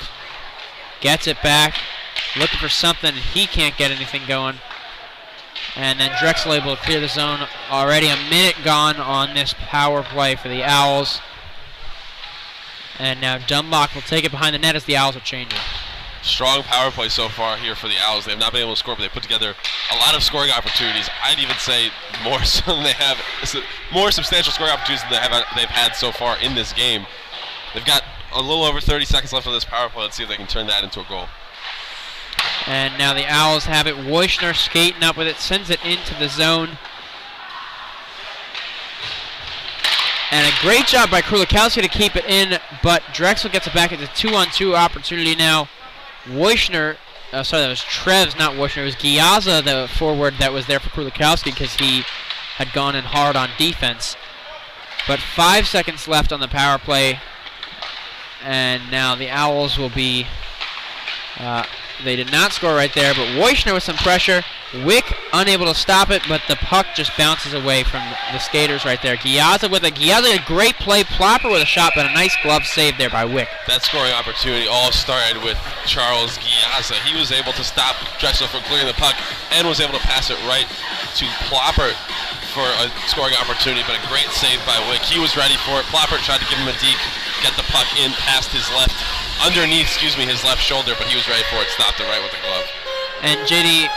Speaker 4: Gets it back. Looking for something. He can't get anything going. And then Drexel able to clear the zone. Already a minute gone on this power play for the Owls. And now Dumbach will take it behind the net as the Owls are changing.
Speaker 2: Strong power play so far here for the Owls. They have not been able to score, but they put together a lot of scoring opportunities. I'd even say more so than they have, more substantial scoring opportunities than they've had so far in this game. They've got a little over 30 seconds left on this power play. Let's see if they can turn that into a goal.
Speaker 4: And now the Owls have it. Woischner skating up with it, sends it into the zone. And a great job by Krulikowski to keep it in, but Drexel gets it back into 2-on-2 opportunity now. Woischner, sorry, that was Treves, not Woischner. It was Giazza, the forward that was there for Krulikowski because he had gone in hard on defense. But 5 seconds left on the power play. And now the Owls will be, they did not score right there, but Woischner with some pressure. Wick unable to stop it, but the puck just bounces away from the skaters right there. Giazza with a great play. Plopper with a shot, but a nice glove save there by Wick.
Speaker 2: That scoring opportunity all started with Charles Giazza. He was able to stop Drexel from clearing the puck and was able to pass it right to Plopper for a scoring opportunity, but a great save by Wick. He was ready for it. Plopper tried to give him a deke, get the puck in past his underneath his left shoulder, but he was ready for it, stopped it right with the glove.
Speaker 4: And JD,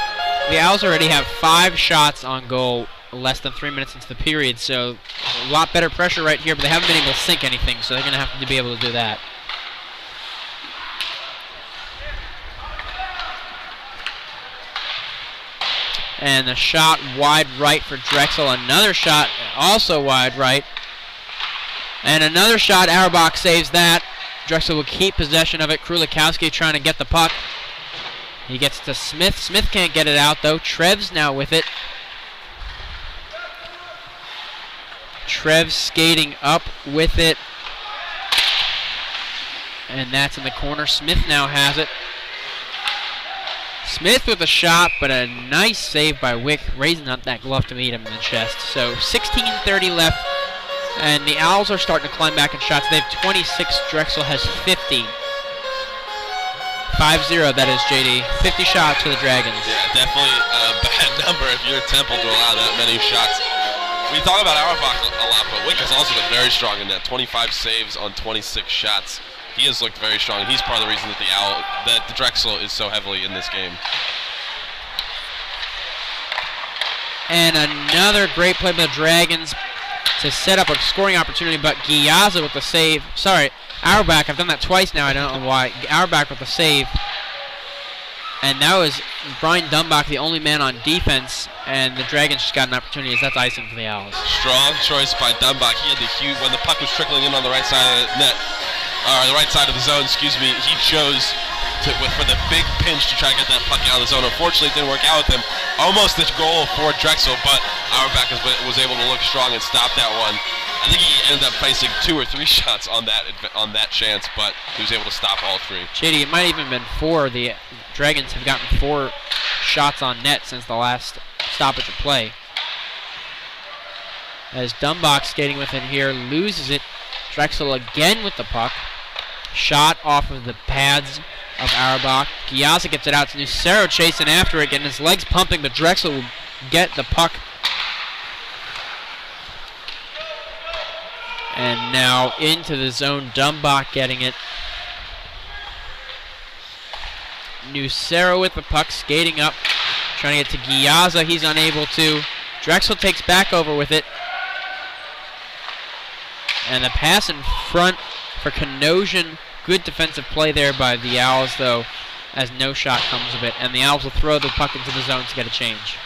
Speaker 4: the Owls already have 5 shots on goal less than 3 minutes into the period, so a lot better pressure right here, but they haven't been able to sink anything, so they're going to have to be able to do that. And a shot wide right for Drexel. Another shot also wide right. And another shot, Auerbach saves that. Drexel will keep possession of it. Krulikowski trying to get the puck. He gets to Smith. Smith can't get it out, though. Treves now with it. Treves skating up with it. And that's in the corner. Smith now has it. Smith with a shot, but a nice save by Wick, raising up that glove to meet him in the chest. So 16:30 left, and the Owls are starting to climb back in shots. They have 26. Drexel has 50. 5-0, that is, JD. 50 shots for the Dragons.
Speaker 2: Yeah, definitely a bad number if you're Temple to allow that many shots. We talk about Auerbach a lot, but Wick has also been very strong in that. 25 saves on 26 shots. He has looked very strong. He's part of the reason that the Drexel is so heavily in this game.
Speaker 4: And another great play by the Dragons. to set up a scoring opportunity, but Giazza with the save. Sorry, Auerbach. I've done that twice now. I don't know why. Auerbach with the save. And that was Brian Dumbach, the only man on defense, and the Dragons just got an opportunity. That's icing for the Owls.
Speaker 2: Strong choice by Dumbach. He had the huge, when the puck was trickling in on the right side of the net, or the right side of the zone, excuse me, he chose for the big pinch to try to get that puck out of the zone. Unfortunately, it didn't work out with him. Almost the goal for Drexel, but Auerbach was able to look strong and stop that one. I think he ended up facing 2 or 3 shots on that chance, but he was able to stop all 3.
Speaker 4: JD, it might even have been 4. The Dragons have gotten 4 shots on net since the last stoppage of play. As Dumbach skating with it here, loses it. Drexel again with the puck. Shot off of the pads of Auerbach. Giazza gets it out to Nucero, chasing after it, getting his legs pumping, but Drexel will get the puck. And now into the zone, Dumbach getting it. Nucero with the puck, skating up, trying to get to Giazza. He's unable to. Drexel takes back over with it. And the pass in front for Kanosian. Good defensive play there by the Owls, though, as no shot comes of it. And the Owls will throw the puck into the zone to get a change.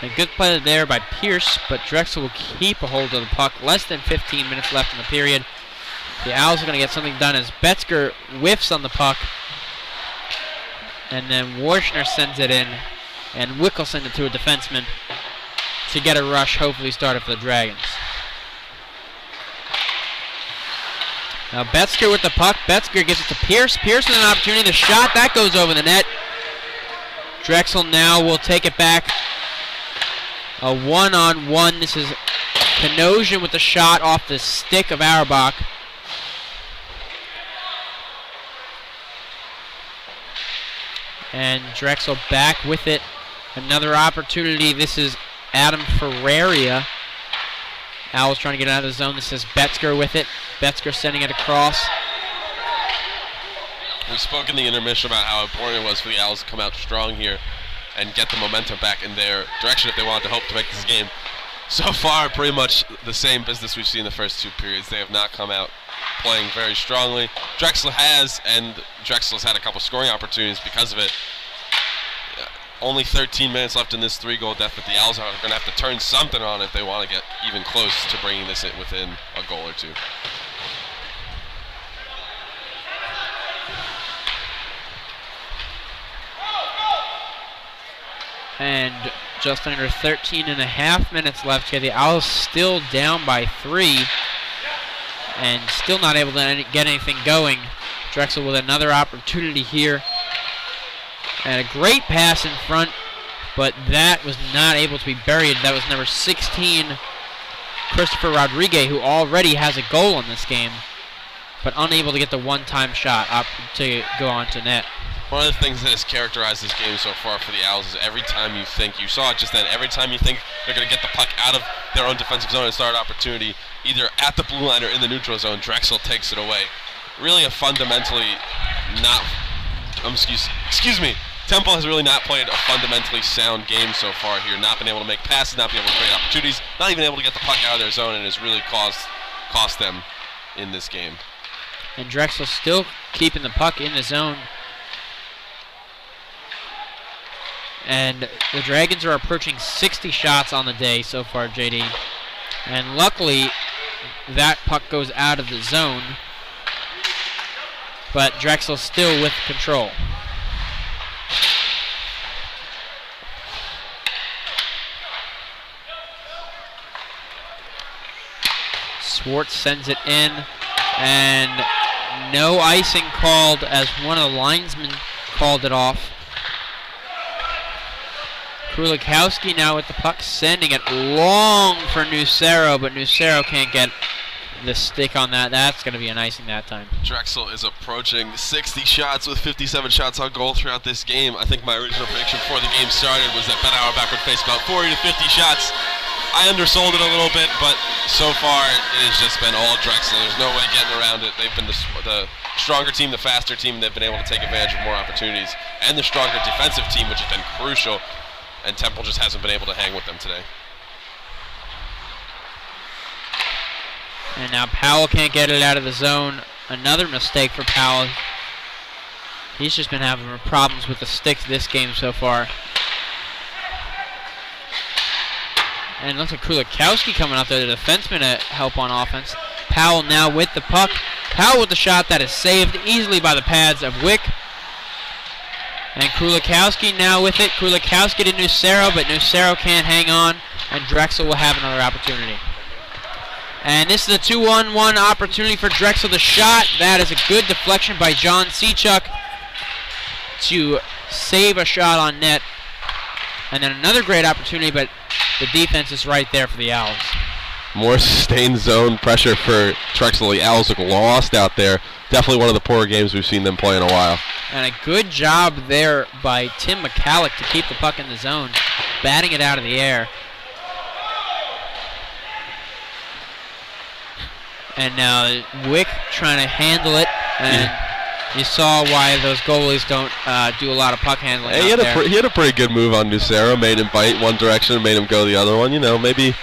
Speaker 4: A good play there by Pierce, but Drexel will keep a hold of the puck. Less than 15 minutes left in the period. The Owls are going to get something done as Betzger whiffs on the puck. And then Warshner sends it in, and Wickel sends it to a defenseman to get a rush, hopefully started for the Dragons. Now Betzger with the puck. Betzger gives it to Pierce. Pierce with an opportunity. The shot, that goes over the net. Drexel now will take it back. A one-on-one. This is Kanosian with the shot off the stick of Auerbach. And Drexel back with it. Another opportunity. This is Adam Ferreira. Owls trying to get out of the zone. This is Betzger with it. Betzger sending it across.
Speaker 2: We spoke in the intermission about how important it was for the Owls to come out strong here and get the momentum back in their direction if they wanted to hope to make this game. So far, pretty much the same business we've seen in the first 2 periods. They have not come out playing very strongly. Drexel has, and Drexel's had a couple scoring opportunities because of it. Only 13 minutes left in this 3-goal deficit. The Owls are going to have to turn something on if they want to get even close to bringing this in within a goal or 2.
Speaker 4: And just under 13.5 minutes left here. The Owls still down by 3 and still not able to get anything going. Drexel with another opportunity here. And a great pass in front, but that was not able to be buried. That was number 16, Christopher Rodriguez, who already has a goal in this game, but unable to get the one-time shot up to go on to net.
Speaker 2: One of the things that has characterized this game so far for the Owls is every time you think, you saw it just then, every time you think they're going to get the puck out of their own defensive zone and start an opportunity, either at the blue line or in the neutral zone, Drexel takes it away. Really a fundamentally not, excuse me, Temple has really not played a fundamentally sound game so far here, not been able to make passes, not been able to create opportunities, not even able to get the puck out of their zone, and has really cost them in this game.
Speaker 4: And Drexel still keeping the puck in the zone. And the Dragons are approaching 60 shots on the day so far, JD. And luckily, that puck goes out of the zone. But Drexel still with control. Swartz sends it in. And no icing called as one of the linesmen called it off. Krulikowski now with the puck, sending it long for Nucero, but Nucero can't get the stick on that. That's going to be an icing that time.
Speaker 2: Drexel is approaching 60 shots with 57 shots on goal throughout this game. I think my original prediction before the game started was that Ben Auerbach would face about 40 to 50 shots. I undersold it a little bit, but so far it has just been all Drexel. There's no way getting around it. They've been the stronger team, the faster team. They've been able to take advantage of more opportunities, and the stronger defensive team, which has been crucial, and Temple just hasn't been able to hang with them today.
Speaker 4: And now Powell can't get it out of the zone. Another mistake for Powell. He's just been having problems with the sticks this game so far. And it looks like Kulikowski coming out there, the defenseman, to help on offense. Powell now with the puck. Powell with the shot that is saved easily by the pads of Wick. And Kulikowski now with it. Kulikowski to Nucero, but Nucero can't hang on, and Drexel will have another opportunity. And this is a 2-on-1 opportunity for Drexel. The shot, that is a good deflection by John Sechuk to save a shot on net. And then another great opportunity, but the defense is right there for the Owls.
Speaker 2: More sustained zone pressure for Drexel. The Owls look lost out there. Definitely one of the poorer games we've seen them play in a while.
Speaker 4: And a good job there by Tim McCallick to keep the puck in the zone, batting it out of the air. And now Wick trying to handle it, and you saw why those goalies don't do a lot of puck handling.
Speaker 2: Hey, he had a pretty good move on Nucero, made him bite one direction and made him go the other one. You know, maybe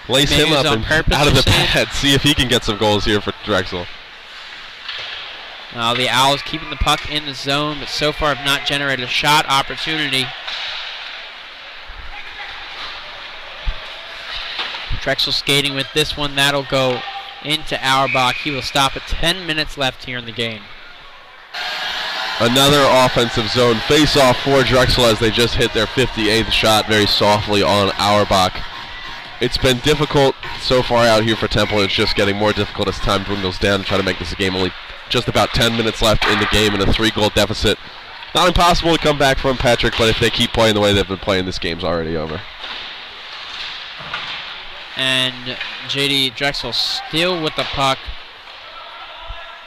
Speaker 2: lace him up and out of the pad, see if he can get some goals here for Drexel.
Speaker 4: The Owls keeping the puck in the zone, but so far have not generated a shot opportunity. Drexel skating with this one. That'll go into Auerbach. He will stop at 10 minutes left here in the game.
Speaker 2: Another offensive zone face-off for Drexel as they just hit their 58th shot very softly on Auerbach. It's been difficult so far out here for Temple. It's just getting more difficult as time dwindles down to try to make this a game. Only just about 10 minutes left in the game and a 3-goal deficit. Not impossible to come back from, Patrick, but if they keep playing the way they've been playing, this game's already over.
Speaker 4: And JD Drexel still with the puck.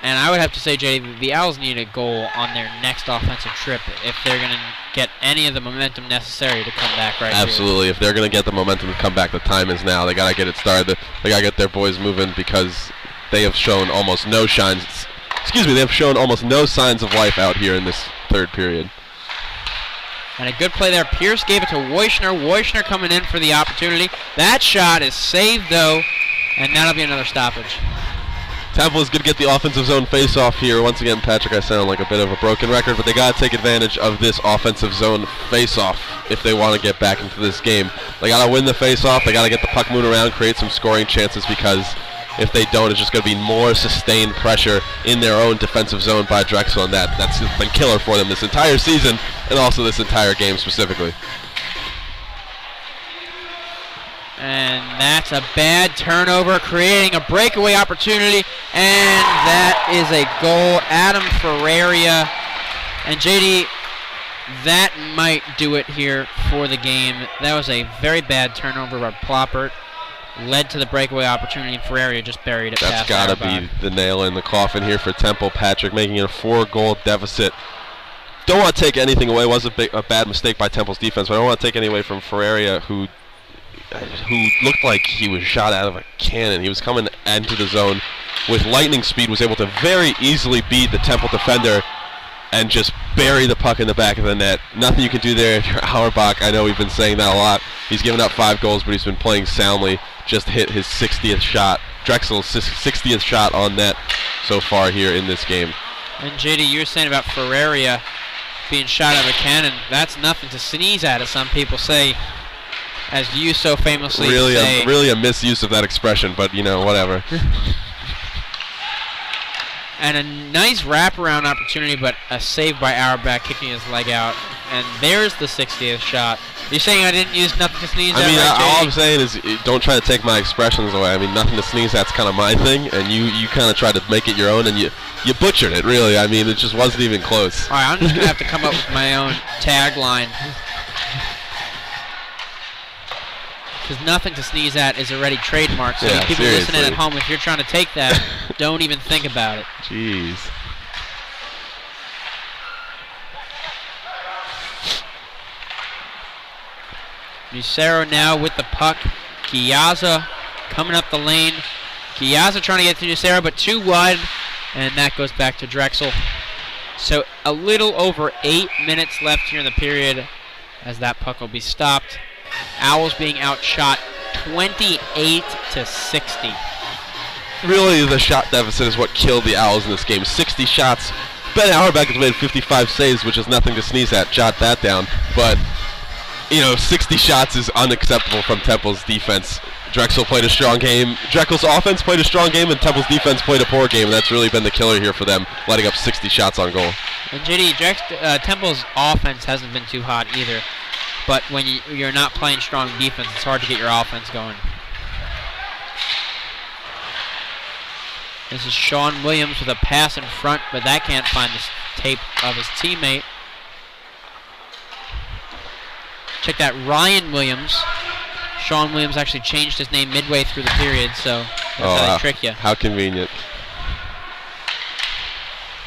Speaker 4: And I would have to say, JD, the Owls need a goal on their next offensive trip if they're going to get any of the momentum necessary to come back right
Speaker 2: Absolutely.
Speaker 4: here.
Speaker 2: If they're going to get the momentum to come back, the time is now. They got to get it started. They got to get their boys moving because they have shown almost no signs. They have shown almost no signs of life out here in this third period.
Speaker 4: And a good play there. Pierce gave it to Wojcner. Wojcner coming in for the opportunity. That shot is saved, though, and that'll be another stoppage.
Speaker 2: Temple is going to get the offensive zone face-off here. Once again, Patrick, I sound like a bit of a broken record, but they got to take advantage of this offensive zone face-off if they want to get back into this game. They got to win the face-off. They got to get the puck moving around, create some scoring chances, because if they don't, it's just going to be more sustained pressure in their own defensive zone by Drexel, and that's been killer for them this entire season and also this entire game specifically.
Speaker 4: And that's a bad turnover, creating a breakaway opportunity, and that is a goal. Adam Ferreira. And JD, that might do it here for the game. That was a very bad turnover by Ploppert. Led to the breakaway opportunity, and Ferreira just buried it past
Speaker 2: That's got to be the nail in the coffin here for Temple, Patrick, making it a 4-goal deficit. Don't want to take anything away. It was a bad mistake by Temple's defense, but I don't want to take anything away from Ferreira, who looked like he was shot out of a cannon. He was coming into the zone with lightning speed, was able to very easily beat the Temple defender and just bury the puck in the back of the net. Nothing you can do there if you're Auerbach. I know we've been saying that a lot. He's given up 5 goals, but he's been playing soundly. Just hit his 60th shot. Drexel's 60th shot on net so far here in this game.
Speaker 4: And JD, you were saying about Ferreira being shot out of a cannon. That's nothing to sneeze at, as some people say. As you so famously say.
Speaker 2: Really a misuse of that expression, but, you know, whatever.
Speaker 4: And a nice wraparound opportunity, but a save by Auerbach, kicking his leg out. And there's the 60th shot. You're saying I didn't use nothing to sneeze at,
Speaker 2: I mean,
Speaker 4: right,
Speaker 2: all I'm saying is don't try to take my expressions away. I mean, nothing to sneeze at's kind of my thing, and you kind of tried to make it your own, and you butchered it, really. I mean, it just wasn't even close.
Speaker 4: All right, I'm just going to have to come up with my own tagline. Because nothing to sneeze at is already trademarked. So
Speaker 2: Yeah,
Speaker 4: people
Speaker 2: seriously.
Speaker 4: listening at home, if you're trying to take that, don't even think about it.
Speaker 2: Jeez.
Speaker 4: Nucero now with the puck. Giazza coming up the lane. Giazza trying to get to Nucero, but too wide, and that goes back to Drexel. So a little over 8 minutes left here in the period as that puck will be stopped. Owls being outshot 28-60.
Speaker 2: Really, the shot deficit is what killed the Owls in this game. 60 shots. Ben Auerbach has made 55 saves, which is nothing to sneeze at. Jot that down. But, 60 shots is unacceptable from Temple's defense. Drexel played a strong game. Drexel's offense played a strong game, and Temple's defense played a poor game. And that's really been the killer here for them, letting up 60 shots on goal.
Speaker 4: And JD, Temple's offense hasn't been too hot either. But when you're not playing strong defense, it's hard to get your offense going. This is Sean Williams with a pass in front, but that can't find the tape of his teammate. Check that, Ryan Williams. Sean Williams actually changed his name midway through the period, so that's how they trick you.
Speaker 2: How convenient.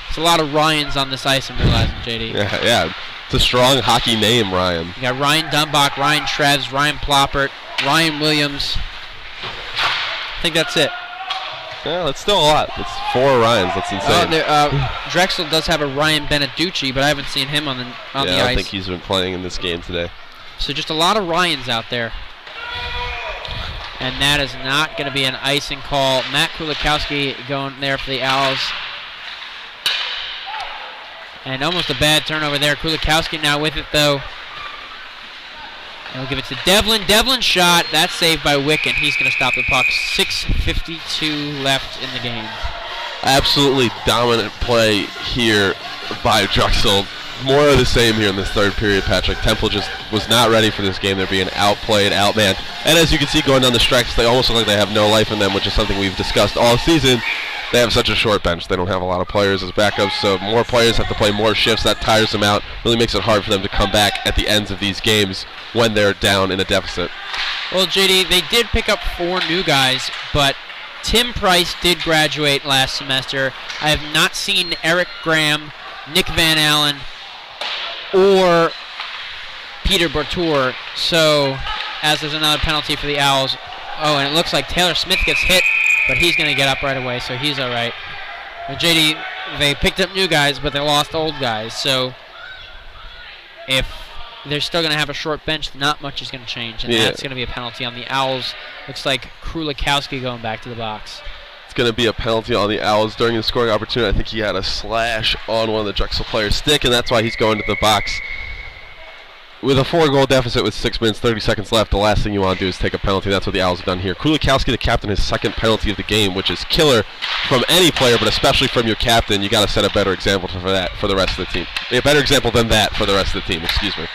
Speaker 4: It's a lot of Ryans on this ice, I'm realizing, JD.
Speaker 2: Yeah. It's a strong hockey name, Ryan.
Speaker 4: You got Ryan Dumbach, Ryan Treves, Ryan Ploppert, Ryan Williams. I think that's it.
Speaker 2: Yeah, that's still a lot. It's 4 Ryans. That's insane.
Speaker 4: Drexel does have a Ryan Beneducci, but I haven't seen him on the ice.
Speaker 2: I don't think he's been playing in this game today.
Speaker 4: So just a lot of Ryans out there. And that is not going to be an icing call. Matt Kulikowski going there for the Owls. And almost a bad turnover there. Kulikowski now with it, though. He'll give it to Devlin. Devlin shot. That's saved by Wicken. He's going to stop the puck. 6:52 left in the game.
Speaker 2: Absolutely dominant play here by Drexel. More of the same here in this third period, Patrick. Temple just was not ready for this game. They're being outplayed, outmanned. And as you can see going down the stretch, they almost look like they have no life in them, which is something we've discussed all season. They have such a short bench. They don't have a lot of players as backups, so more players have to play more shifts. That tires them out. Really makes it hard for them to come back at the ends of these games when they're down in a deficit.
Speaker 4: Well, JD, they did pick up 4 new guys, but Tim Price did graduate last semester. I have not seen Eric Graham, Nick Van Allen, or Peter Bertour. So, as there's another penalty for the Owls. Oh, and it looks like Taylor Smith gets hit, but he's going to get up right away, so he's all right. But JD, they picked up new guys, but they lost old guys. So, if they're still going to have a short bench, not much is going to change, and that's going to be a penalty on the Owls. Looks like Kulikowski going back to the box.
Speaker 2: It's going to be a penalty on the Owls during the scoring opportunity. I think he had a slash on one of the Drexel players' stick, and that's why he's going to the box. With a 4-goal deficit with 6 minutes, 30 seconds left, the last thing you want to do is take a penalty. That's what the Owls have done here. Kulikowski, the captain, his second penalty of the game, which is killer from any player, but especially from your captain. You got to set a better example for that for the rest of the team. A better example than that for the rest of the team. Excuse me.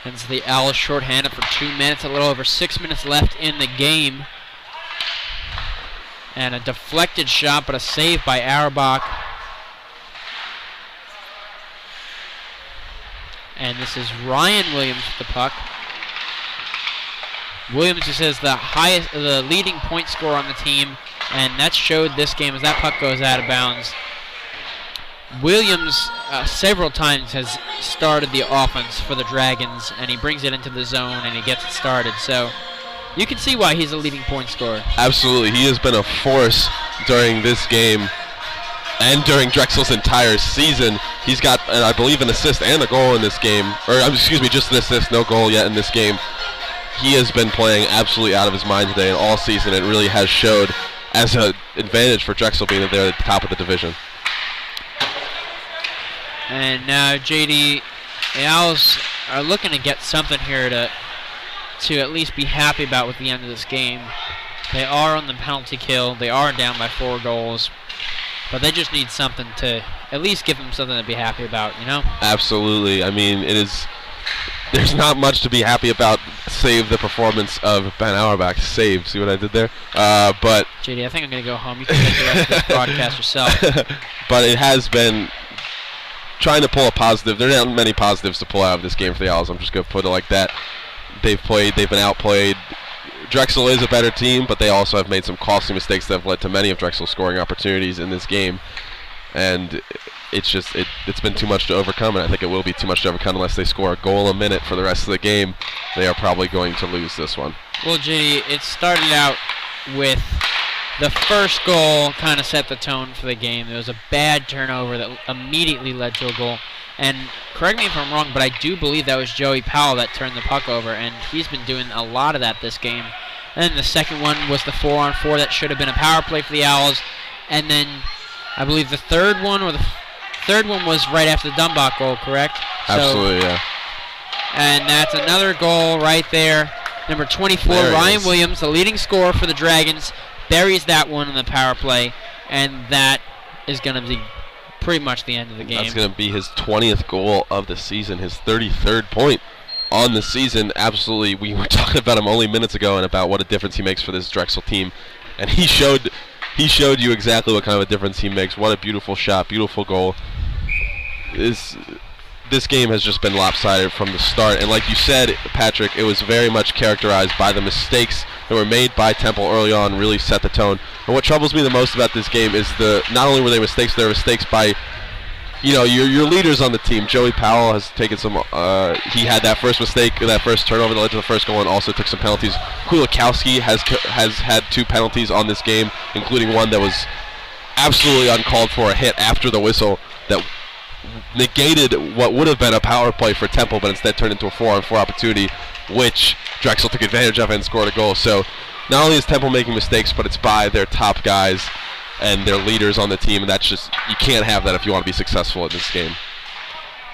Speaker 4: And so the Owls shorthanded for 2 minutes, a little over 6 minutes left in the game. And a deflected shot, but a save by Auerbach. And this is Ryan Williams with the puck. Williams just is the leading point scorer on the team, and that showed this game as that puck goes out of bounds. Williams several times has started the offense for the Dragons, and he brings it into the zone and he gets it started. So you can see why he's a leading point scorer.
Speaker 2: Absolutely. He has been a force during this game and during Drexel's entire season. He's got, I believe, an assist and a goal in this game. Or, excuse me, just an assist, no goal yet in this game. He has been playing absolutely out of his mind today, and all season it really has showed as an advantage for Drexel being that they're at the top of the division.
Speaker 4: And now, JD, the Owls are looking to get something here to at least be happy about with the end of this game. They are on the penalty kill. They are down by 4 goals. But they just need something to at least give them something to be happy about, you know?
Speaker 2: Absolutely. I mean, there's not much to be happy about, save the performance of Ben Auerbach. Save. See what I did there? But
Speaker 4: JD, I think I'm going to go home. You can take the rest of this broadcast yourself.
Speaker 2: But it has been trying to pull a positive. There aren't many positives to pull out of this game for the Owls. I'm just going to put it like that. they've been outplayed. Drexel is a better team, but they also have made some costly mistakes that have led to many of Drexel's scoring opportunities in this game. And it's been too much to overcome, and I think it will be too much to overcome unless they score a goal a minute for the rest of the game. They are probably going to lose this one.
Speaker 4: Well, JD, it started out with the first goal kind of set the tone for the game. There was a bad turnover that immediately led to a goal. And correct me if I'm wrong, but I do believe that was Joey Powell that turned the puck over, and he's been doing a lot of that this game. And then the second one was the 4-on-4 that should have been a power play for the Owls. And then I believe the third one was right after the Dumbach goal, correct?
Speaker 2: Absolutely, yeah.
Speaker 4: And that's another goal right there. Number 24, Ryan Williams, the leading scorer for the Dragons, buries that one in the power play, and that is going to be pretty much the end of the game.
Speaker 2: That's going to be his 20th goal of the season, his 33rd point on the season. Absolutely, we were talking about him only minutes ago and about what a difference he makes for this Drexel team, and he showed you exactly what kind of a difference he makes. What a beautiful shot, beautiful goal. This game has just been lopsided from the start, and like you said, Patrick, it was very much characterized by the mistakes that were made by Temple early on, really set the tone. And what troubles me the most about this game is not only were they mistakes, they were mistakes by your leaders on the team. Joey Powell has taken some. He had that first mistake, that first turnover that led to the first goal, and also took some penalties. Kulikowski has had 2 penalties on this game, including one that was absolutely uncalled for, a hit after the whistle that negated what would have been a power play for Temple, but instead turned into a 4-on-4 opportunity, which Drexel took advantage of and scored a goal. So not only is Temple making mistakes, but it's by their top guys and their leaders on the team, and that's just, you can't have that if you want to be successful in this game.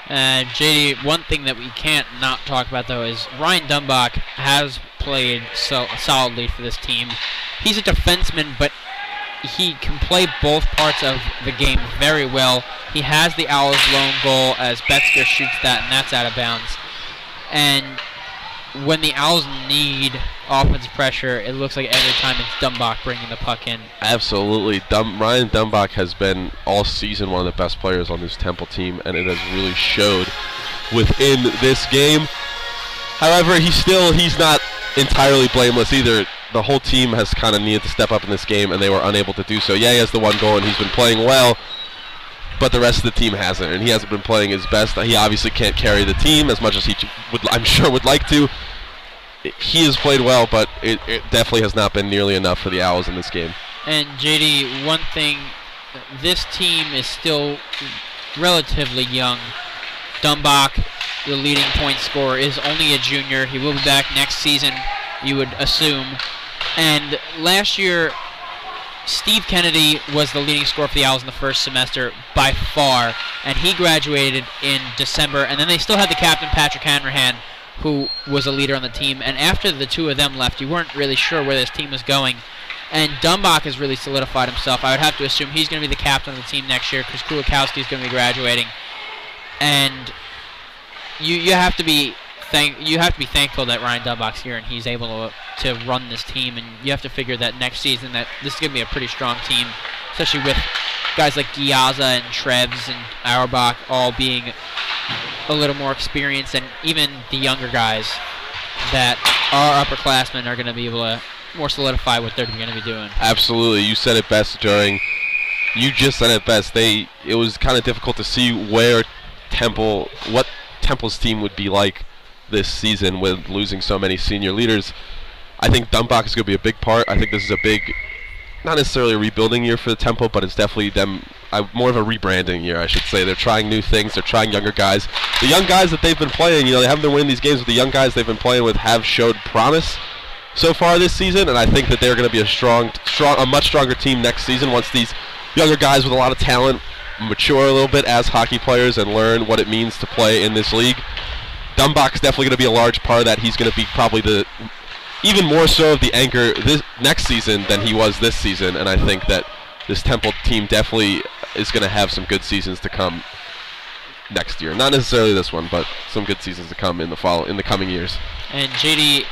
Speaker 4: JD, one thing that we can't not talk about, though, is Ryan Dumbach has played solidly for this team. He's a defenseman, but he can play both parts of the game very well. He has the Owls' lone goal as Betzger shoots that, and that's out of bounds. And when the Owls need offensive pressure, it looks like every time it's Dumbach bringing the puck in.
Speaker 2: Absolutely. Ryan Dumbach has been all season one of the best players on this Temple team, and it has really showed within this game. However, he's not entirely blameless either. The whole team has kind of needed to step up in this game, and they were unable to do so. Yeah, he has the one goal, and he's been playing well, but the rest of the team hasn't, and he hasn't been playing his best. He obviously can't carry the team as much as he I'm sure would like to. He has played well, but it definitely has not been nearly enough for the Owls in this game.
Speaker 4: And JD, one thing, this team is still relatively young. Dumbach, the leading point scorer, is only a junior. He will be back next season, you would assume. And last year, Steve Kennedy was the leading scorer for the Owls in the first semester by far, and he graduated in December. And then they still had the captain, Patrick Hanrahan, who was a leader on the team. And after the two of them left, you weren't really sure where this team was going. And Dumbach has really solidified himself. I would have to assume he's going to be the captain of the team next year because Kulikowski is going to be graduating. And you have to be thankful that Ryan Dumbach's here and he's able to run this team. And you have to figure that next season that this is going to be a pretty strong team, especially with guys like Giazza and Trebs and Auerbach all being a little more experienced, and even the younger guys that are upperclassmen are going to be able to more solidify what they're going to be doing.
Speaker 2: Absolutely. You said it best you just said it best. It was kind of difficult to see what Temple's team would be like this season with losing so many senior leaders. I think Dumbach is going to be a big part. I think this is a big, not necessarily a rebuilding year for the Temple, but it's definitely more of a rebranding year, I should say. They're trying new things. They're trying younger guys. The young guys that they've been playing, they haven't been winning these games, but the young guys they've been playing with have showed promise so far this season, and I think that they're going to be a much stronger team next season once these younger guys with a lot of talent mature a little bit as hockey players and learn what it means to play in this league. Dumbach's definitely going to be a large part of that. He's going to be probably even more so of the anchor this next season than he was this season, and I think that this Temple team definitely is going to have some good seasons to come next year. Not necessarily this one, but some good seasons to come in the coming years.
Speaker 4: And JD,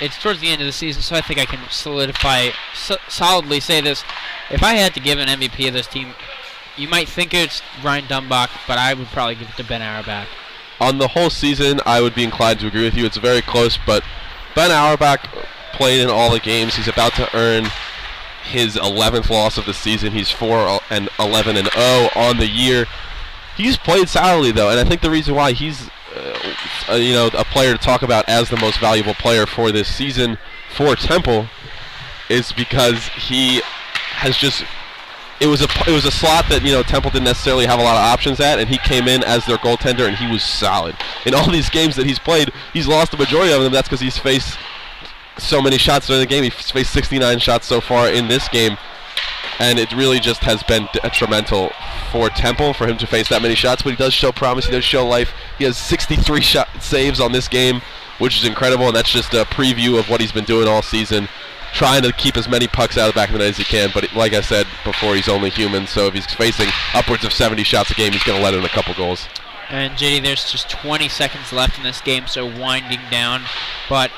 Speaker 4: it's towards the end of the season, so I think I can solidly say this. If I had to give an MVP of this team, you might think it's Ryan Dumbach, but I would probably give it to Ben Auerbach.
Speaker 2: on the whole season, I would be inclined to agree with you. It's very close, but Ben Auerbach played in all the games. He's about to earn his 11th loss of the season. He's 4-11-0 on the year. He's played solidly, though, and I think the reason why he's a player to talk about as the most valuable player for this season for Temple is because he has just it was a slot that Temple didn't necessarily have a lot of options at, and he came in as their goaltender, and he was solid. In all these games that he's played, he's lost the majority of them. That's because he's faced so many shots during the game. He's faced 69 shots so far in this game, and it really just has been detrimental for Temple for him to face that many shots. But he does show promise. He does show life. He has 63 saves on this game, which is incredible, and that's just a preview of what he's been doing all season, trying to keep as many pucks out of the back of the net as he can. But like I said before, he's only human, so if he's facing upwards of 70 shots a game, he's going to let in a couple goals.
Speaker 4: And JD, there's just 20 seconds left in this game, so winding down. But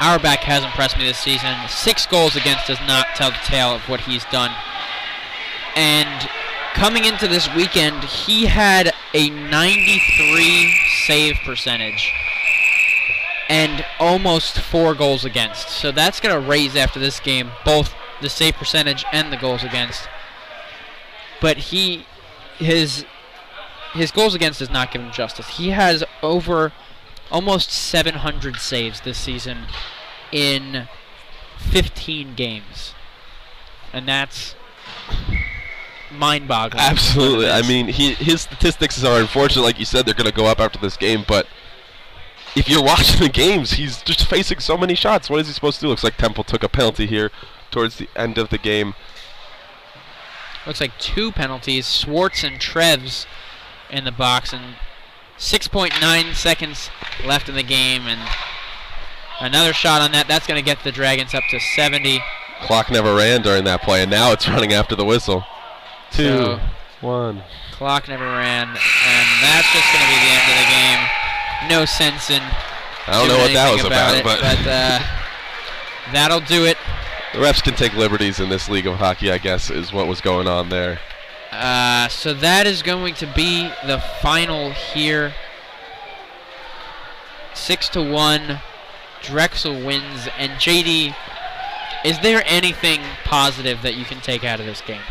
Speaker 4: Auerbach has impressed me this season. 6 goals against does not tell the tale of what he's done. And coming into this weekend, he had a 93 save percentage and almost 4 goals against. So that's going to raise after this game, both the save percentage and the goals against. But his goals against does not give him justice. He has over almost 700 saves this season in 15 games. And that's mind-boggling.
Speaker 2: Absolutely. I mean, his statistics are unfortunate. Like you said, they're going to go up after this game, but if you're watching the games, he's just facing so many shots. What is he supposed to do? Looks like Temple took a penalty here towards the end of the game.
Speaker 4: Looks like 2 penalties. Swartz and Trevs in the box, and 6.9 seconds left in the game, and another shot on that. That's going to get the Dragons up to 70.
Speaker 2: Clock never ran during that play, and now it's running after the whistle. 2, 1.
Speaker 4: Clock never ran, and that's just going to be the end of the game. No sense in
Speaker 2: I don't know what that was about,
Speaker 4: but that'll do it.
Speaker 2: The refs can take liberties in this league of hockey, I guess, is what was going on there.
Speaker 4: So that is going to be the final here. 6-1. Drexel wins. And JD, is there anything positive that you can take out of this game?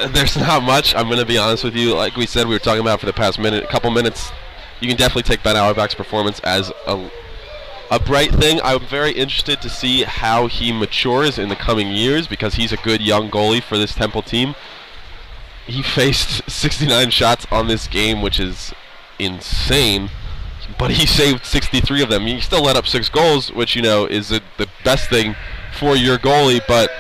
Speaker 2: There's not much. I'm going to be honest with you. Like we said, we were talking about for the past couple minutes. You can definitely take Ben Auerbach's performance as a bright thing. I'm very interested to see how he matures in the coming years because he's a good young goalie for this Temple team. He faced 69 shots on this game, which is insane, but he saved 63 of them. He still let up 6 goals, which, is the best thing for your goalie, but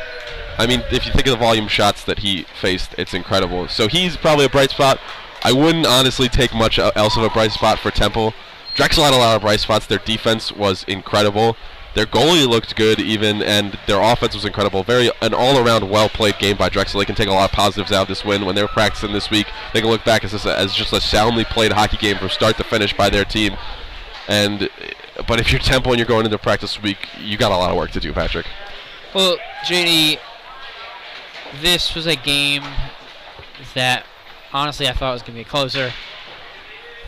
Speaker 2: I mean, if you think of the volume shots that he faced, it's incredible. So he's probably a bright spot. I wouldn't honestly take much else of a bright spot for Temple. Drexel had a lot of bright spots. Their defense was incredible. Their goalie looked good even, and their offense was incredible. An all-around well-played game by Drexel. They can take a lot of positives out of this win. When they're practicing this week, they can look back as just a soundly played hockey game from start to finish by their team. But if you're Temple and you're going into practice this week, you got a lot of work to do, Patrick.
Speaker 4: Well, JD, this was a game that honestly I thought was going to be closer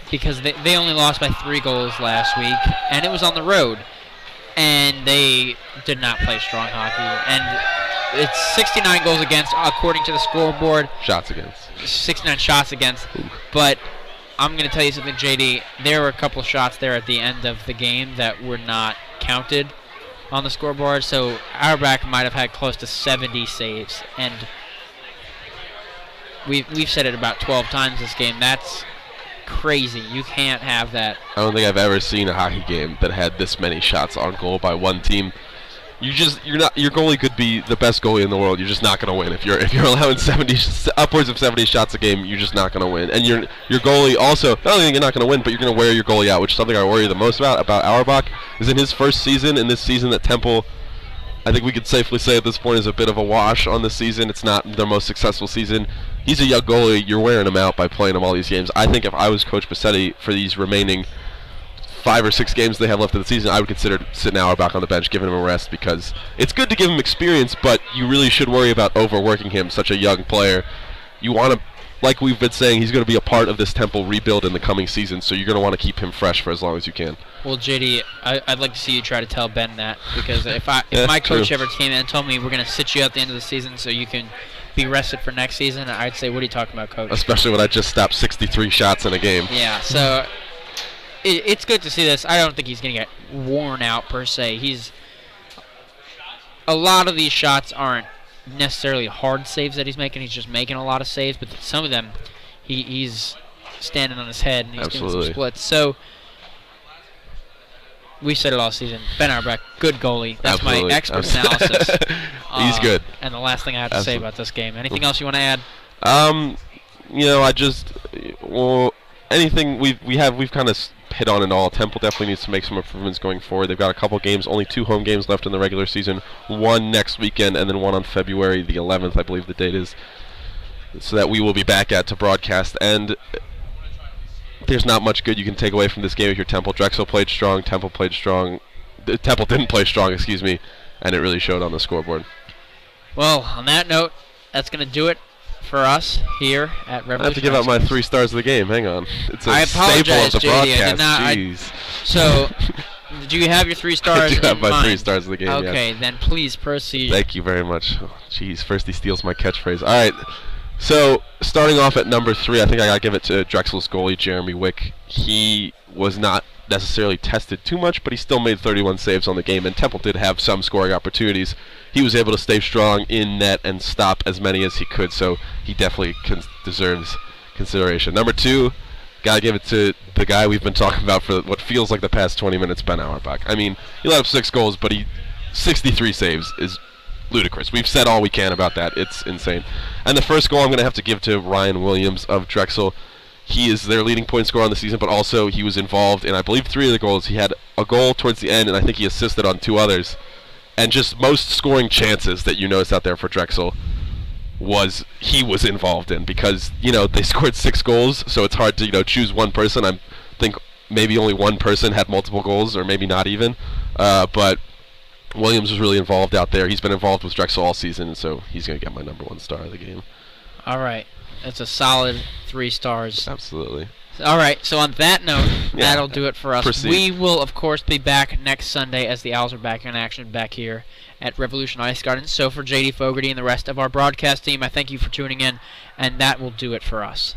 Speaker 4: because they only lost by 3 goals last week, and it was on the road, and they did not play strong hockey. And it's 69 goals against according to the scoreboard.
Speaker 2: Shots against.
Speaker 4: 69 shots against. Ooh. But I'm going to tell you something, JD. There were a couple shots there at the end of the game that were not counted on the scoreboard, so Auerbach might have had close to 70 saves, and we've said it about 12 times this game. That's crazy. You can't have that.
Speaker 2: I don't think I've ever seen a hockey game that had this many shots on goal by one team. Your goalie could be the best goalie in the world. You're just not going to win if you're allowing upwards of 70 shots a game. You're just not going to win. And your goalie also, not only you're not going to win, but you're going to wear your goalie out, which is something I worry the most about Auerbach. Is in his first season, in this season that Temple, I think we could safely say at this point, is a bit of a wash on the season. It's not their most successful season. He's a young goalie. You're wearing him out by playing him all these games. I think if I was Coach Bassetti for these remaining 5 or 6 games they have left of the season, I would consider sitting Auerbach on the bench, giving him a rest, because it's good to give him experience, but you really should worry about overworking him, such a young player. You want to like we've been saying, he's going to be a part of this Temple rebuild in the coming season, so you're going to want to keep him fresh for as long as you can.
Speaker 4: Well, JD, I'd like to see you try to tell Ben that, because if my coach
Speaker 2: true.
Speaker 4: ever came in and told me we're going to sit you out at the end of the season so you can be rested for next season, I'd say, what are you talking about, coach?
Speaker 2: Especially when I just stopped 63 shots in a game.
Speaker 4: Yeah, so it's good to see this. I don't think he's going to get worn out, per se. A lot of these shots aren't necessarily hard saves that he's making. He's just making a lot of saves, but some of them he's standing on his head and he's doing some splits. So we said it all season. Ben Auerbach, good goalie. That's my expert analysis.
Speaker 2: He's good.
Speaker 4: And the last thing I have to say about this game. Anything else you want to add?
Speaker 2: Anything we've kind of hit on it all. Temple definitely needs to make some improvements going forward. They've got a couple games, only 2 home games left in the regular season. One next weekend, and then one on February the 11th, I believe the date is. So that we will be back to broadcast. And there's not much good you can take away from this game if you're Temple. Drexel played strong. Temple played strong. Temple didn't play strong, excuse me, and it really showed on the scoreboard.
Speaker 4: Well, on that note, that's going to do it for us here at Revolution.
Speaker 2: I have to give out my 3 stars of the game. Hang on. It's a
Speaker 4: I apologize,
Speaker 2: staple of the
Speaker 4: JD.
Speaker 2: broadcast.
Speaker 4: I did not.
Speaker 2: Jeez.
Speaker 4: So, do you have your 3 stars?
Speaker 2: I do have my
Speaker 4: mind?
Speaker 2: 3 stars of the game.
Speaker 4: Okay,
Speaker 2: yes.
Speaker 4: then please proceed.
Speaker 2: Thank you very much. Oh, jeez, first he steals my catchphrase. All right. So, starting off at number 3, I think I got to give it to Drexel's goalie, Jeremy Wick. He was not necessarily tested too much, but he still made 31 saves on the game, and Temple did have some scoring opportunities. He was able to stay strong in net and stop as many as he could, so he definitely deserves consideration. Number 2, got to give it to the guy we've been talking about for what feels like the past 20 minutes, Ben Auerbach. I mean, he let up 6 goals, but 63 saves is ludicrous. We've said all we can about that. It's insane. And the first goal I'm going to have to give to Ryan Williams of Drexel. He is their leading point scorer on the season, but also he was involved in, I believe, 3 of the goals. He had a goal towards the end, and I think he assisted on 2 others. And just most scoring chances that you notice out there for Drexel he was involved in, because, they scored 6 goals, so it's hard to, choose one person. I think maybe only one person had multiple goals, or maybe not even. But Williams was really involved out there. He's been involved with Drexel all season, and so he's going to get my number 1 star of the game.
Speaker 4: All right. That's a solid 3 stars.
Speaker 2: Absolutely.
Speaker 4: All right, so on that note, that'll do it for us.
Speaker 2: Proceed.
Speaker 4: We will, of course, be back next Sunday as the Owls are back in action back here at Revolution Ice Garden. So for JD Fogarty and the rest of our broadcast team, I thank you for tuning in, and that will do it for us.